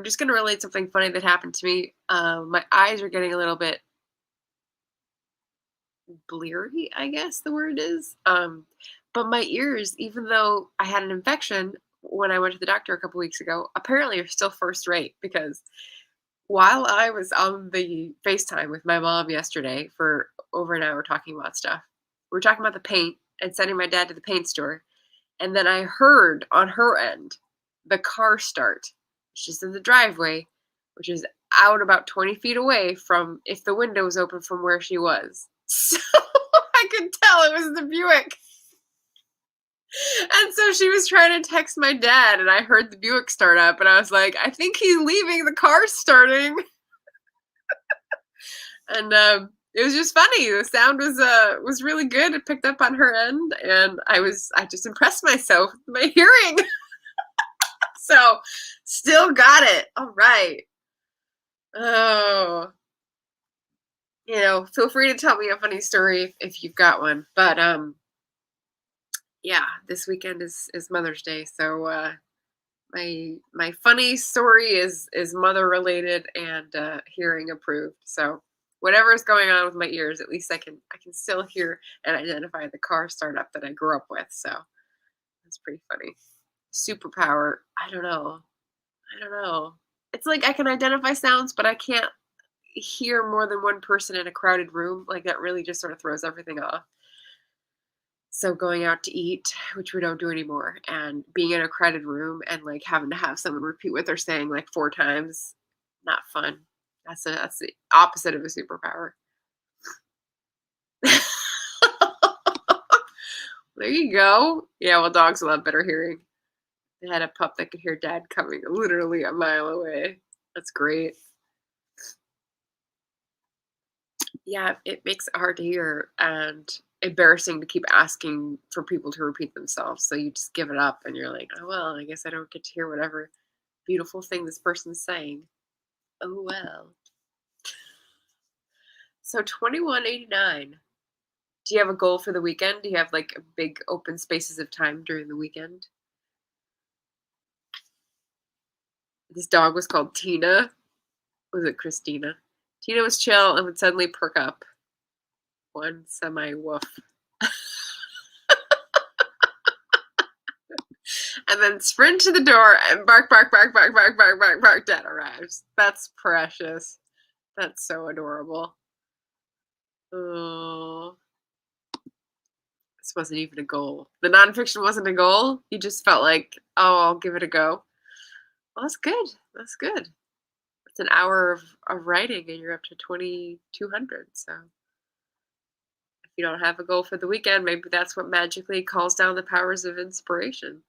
just going to relate something funny that happened to me. My eyes are getting a little bit bleary, I guess the word is. But my ears, even though I had an infection when I went to the doctor a couple weeks ago, apparently are still first rate because while I was on the FaceTime with my mom yesterday for over an hour talking about stuff, we were talking about the paint and sending my dad to the paint store. And then I heard on her end the car start. She's in the driveway, which is out about 20 feet away from if the window was open from where she was. So I could tell it was the Buick. And so she was trying to text my dad, and I heard the Buick start up, and I was like, I think he's leaving. The car's starting. And it was just funny. The sound was really good. It picked up on her end, and I just impressed myself with my hearing. So still got it. All right. Oh, feel free to tell me a funny story if you've got one. But yeah, this weekend is Mother's Day, so my funny story is mother related and hearing approved. So whatever is going on with my ears, at least I can still hear and identify the car startup that I grew up with. So that's pretty funny. Superpower. I don't know. It's like I can identify sounds, but I can't hear more than one person in a crowded room. Like that really just sort of throws everything off. So going out to eat, which we don't do anymore, and being in a crowded room and like having to have someone repeat what they're saying like 4 times, not fun. That's the opposite of a superpower. There you go. Yeah, well, dogs will have better hearing. They had a pup that could hear dad coming literally a mile away. That's great. Yeah, it makes it hard to hear and embarrassing to keep asking for people to repeat themselves. So you just give it up and you're like, oh, well, I guess I don't get to hear whatever beautiful thing this person's saying. Oh, well. So 2189. Do you have a goal for the weekend? Do you have like big open spaces of time during the weekend? This dog was called Tina. Was it Christina? Tina was chill and would suddenly perk up. One semi woof. And then sprint to the door and bark, bark, bark, bark, bark, bark, bark, bark. Dad arrives. That's precious. That's so adorable. Oh, this wasn't even a goal. The nonfiction wasn't a goal. You just felt like, oh, I'll give it a go. Well, that's good. That's good. It's an hour of writing and you're up to 2,200. So if you don't have a goal for the weekend, maybe that's what magically calls down the powers of inspiration.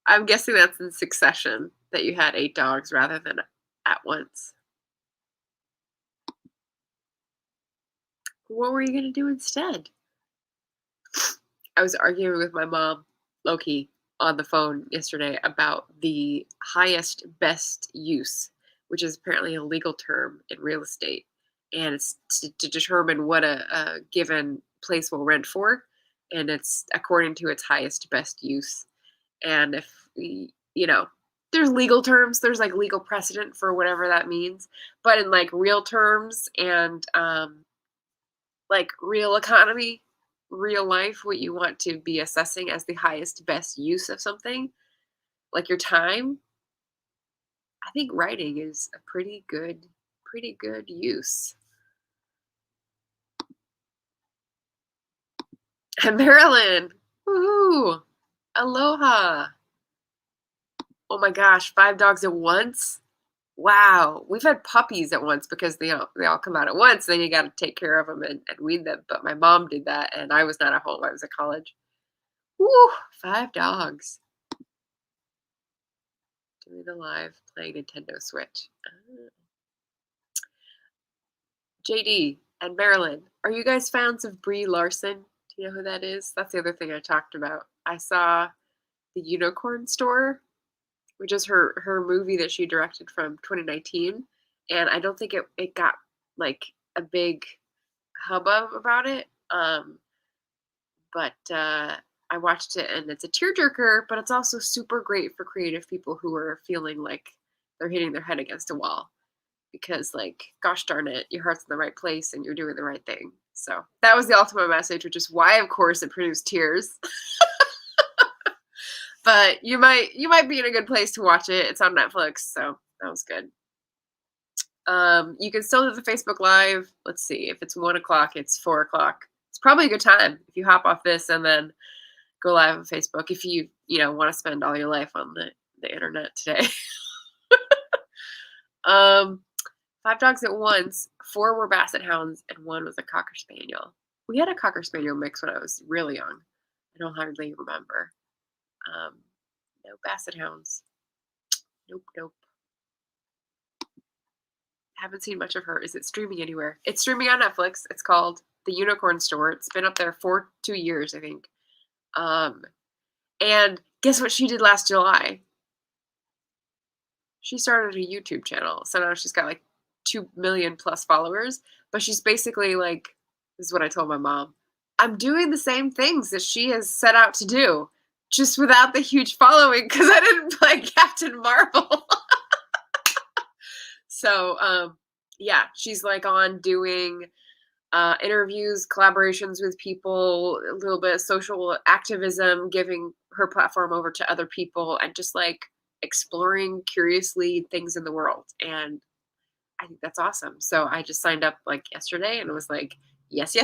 I'm guessing that's in succession. that you had 8 dogs rather than at once. What were you gonna do instead? I was arguing with my mom, low key, on the phone yesterday about the highest best use, which is apparently a legal term in real estate. And it's to determine what a given place will rent for. And it's according to its highest best use. And if there's legal terms, there's like legal precedent for whatever that means. But in like real terms and like real economy, real life, what you want to be assessing as the highest best use of something, like your time, I think writing is a pretty good use. And Marilyn, woohoo, aloha. Oh my gosh, 5 dogs at once? Wow, we've had puppies at once because they all come out at once. Then you got to take care of them and wean them. But my mom did that, and I was not at home. I was at college. Woo, 5 dogs doing the live playing Nintendo Switch. JD and Marilyn, are you guys fans of Brie Larson? Do you know who that is? That's the other thing I talked about. I saw The Unicorn Store, which is her movie that she directed from 2019, and I don't think it got like a big hubbub about it. But I watched it, and it's a tearjerker, but it's also super great for creative people who are feeling like they're hitting their head against a wall because, like, gosh darn it, your heart's in the right place and you're doing the right thing. So that was the ultimate message, which is why, of course, it produced tears. But you might be in a good place to watch it. It's on Netflix, so that was good. You can still do the Facebook Live. Let's see, if it's 1 o'clock, it's 4 o'clock. It's probably a good time if you hop off this and then go live on Facebook if you want to spend all your life on the internet today. 5 dogs at once. 4 were Basset Hounds and 1 was a Cocker Spaniel. We had a Cocker Spaniel mix when I was really young. I don't hardly remember. No Basset Hounds. Nope. Haven't seen much of her. Is it streaming anywhere? It's streaming on Netflix. It's called The Unicorn Store. It's been up there for 2 years, I think. And guess what she did last July? She started a YouTube channel. So now she's got like 2 million plus followers. But she's basically like, this is what I told my mom, I'm doing the same things that she has set out to do, just without the huge following because I didn't play Captain Marvel. So, yeah, she's like on doing interviews, collaborations with people, a little bit of social activism, giving her platform over to other people, and just like exploring curiously things in the world. And I think that's awesome. So I just signed up like yesterday and was like, yes,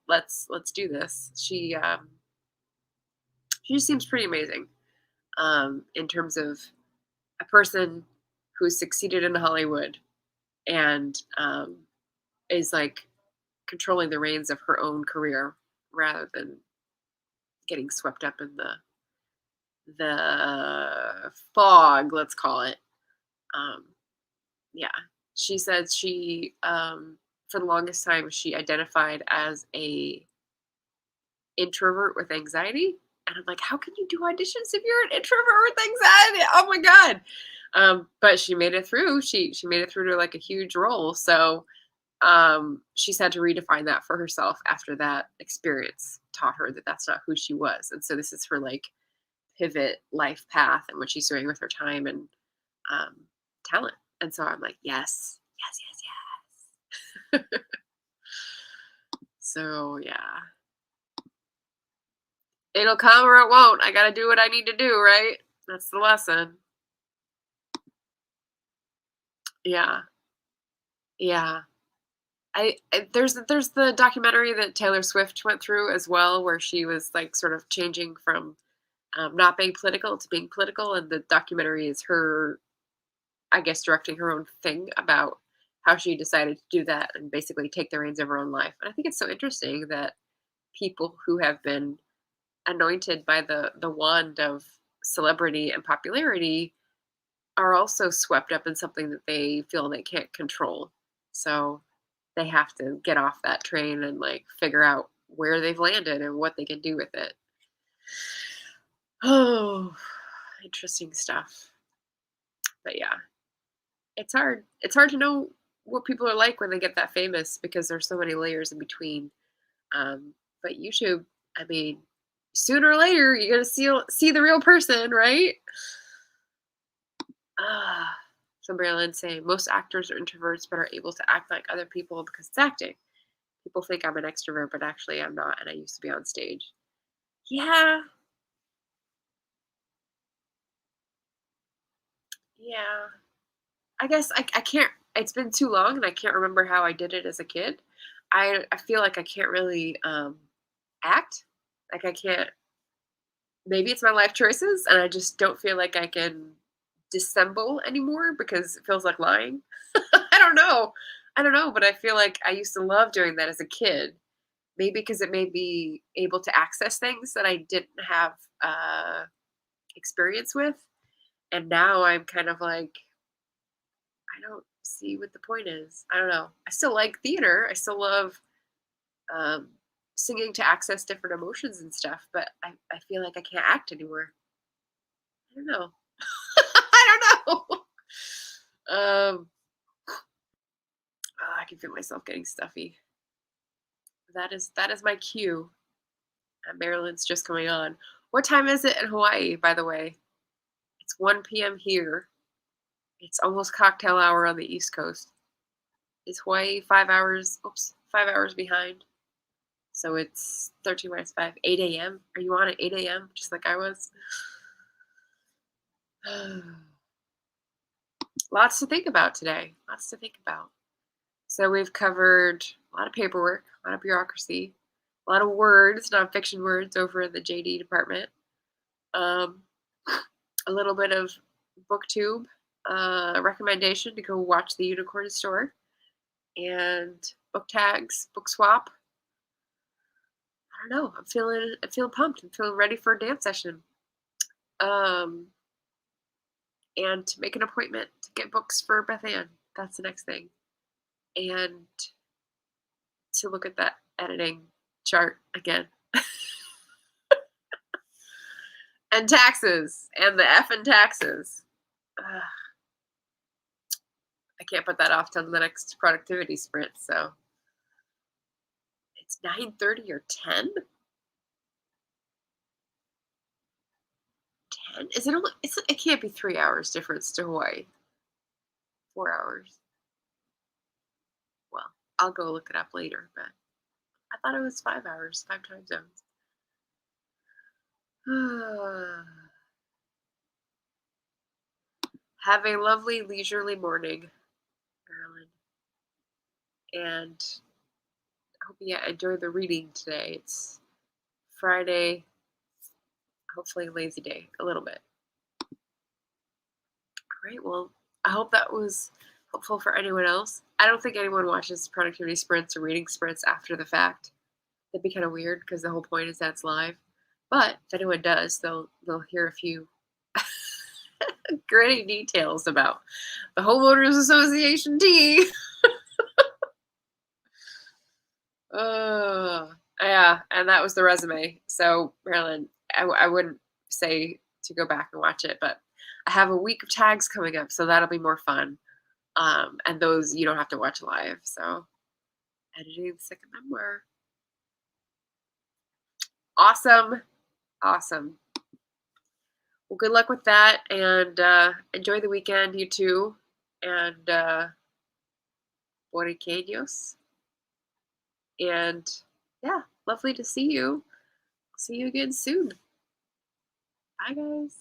let's do this. She just seems pretty amazing in terms of a person who's succeeded in Hollywood and is like controlling the reins of her own career rather than getting swept up in the fog, let's call it. Yeah, she said she for the longest time she identified as a introvert with anxiety, and I'm like, how can you do auditions if you're an introvert with anxiety? Oh my god. But she made it through. She made it through to like a huge role. So she's had to redefine that for herself after that experience taught her that that's not who she was. And so this is her like pivot life path and what she's doing with her time and talent. And so I'm like, yes. So yeah, it'll come or it won't. I got to do what I need to do, right? That's the lesson. Yeah. There's the documentary that Taylor Swift went through as well, where she was like sort of changing from not being political to being political, and the documentary is her, I guess, directing her own thing about how she decided to do that and basically take the reins of her own life. And I think it's so interesting that people who have been anointed by the wand of celebrity and popularity are also swept up in something that they feel they can't control. So they have to get off that train and like figure out where they've landed and what they can do with it. Oh, interesting stuff. But yeah, it's hard. It's hard to know what people are like when they get that famous because there's so many layers in between. But YouTube, I mean, sooner or later you're gonna see the real person, right? Ah, so Marilyn saying most actors are introverts but are able to act like other people because it's acting. People think I'm an extrovert, but actually I'm not, and I used to be on stage. Yeah, yeah. I guess I can't. It's been too long, and I can't remember how I did it as a kid. I feel like I can't really act. Like I can't. Maybe it's my life choices, and I just don't feel like I can dissemble anymore because it feels like lying. I don't know. I don't know, but I feel like I used to love doing that as a kid. Maybe because it made me able to access things that I didn't have experience with, and now I'm kind of like, I don't see what the point is. I don't know. I still like theater. I still love um, singing to access different emotions and stuff, but I feel like I can't act anymore. I don't know. I don't know. I can feel myself getting stuffy. That is my cue. Maryland's just coming on. What time is it in Hawaii, by the way? It's 1 p.m. here. It's almost cocktail hour on the East Coast. Is Hawaii 5 hours? Oops, 5 hours behind. So it's 13 minus 5, 8 a.m. Are you on at 8 a.m. just like I was? Lots to think about today. Lots to think about. So we've covered a lot of paperwork, a lot of bureaucracy, a lot of words, nonfiction words over in the JD department. Um, a little bit of booktube, recommendation to go watch the Unicorn Store, and book tags, book swap. I don't know. I'm feeling pumped. I'm feeling ready for a dance session. Um, and to make an appointment to get books for Beth Ann. That's the next thing. And to look at that editing chart again. And taxes. And the effing taxes. Ugh, I can't put that off till the next productivity sprint, so it's 9:30 or 10? 10? Is it only it can't be 3 hours difference to Hawaii. 4 hours. Well, I'll go look it up later, but I thought it was 5 hours, 5 time zones. Have a lovely leisurely morning, Marilyn. And I hope you enjoy the reading today. It's Friday, hopefully a lazy day, a little bit. Great. Well, I hope that was helpful for anyone else. I don't think anyone watches productivity sprints or reading sprints after the fact. That'd be kind of weird because the whole point is that it's live. But if anyone does, they'll hear a few gritty details about the homeowners association tea. Yeah, and that was the resume. So Marilyn, I wouldn't say to go back and watch it, but I have a week of tags coming up, so that'll be more fun. And those you don't have to watch live. So editing the second memoir. Awesome. Awesome. Well, good luck with that, and enjoy the weekend, you too. And Boriqueños. And yeah, lovely to see you. See you again soon. Bye, guys.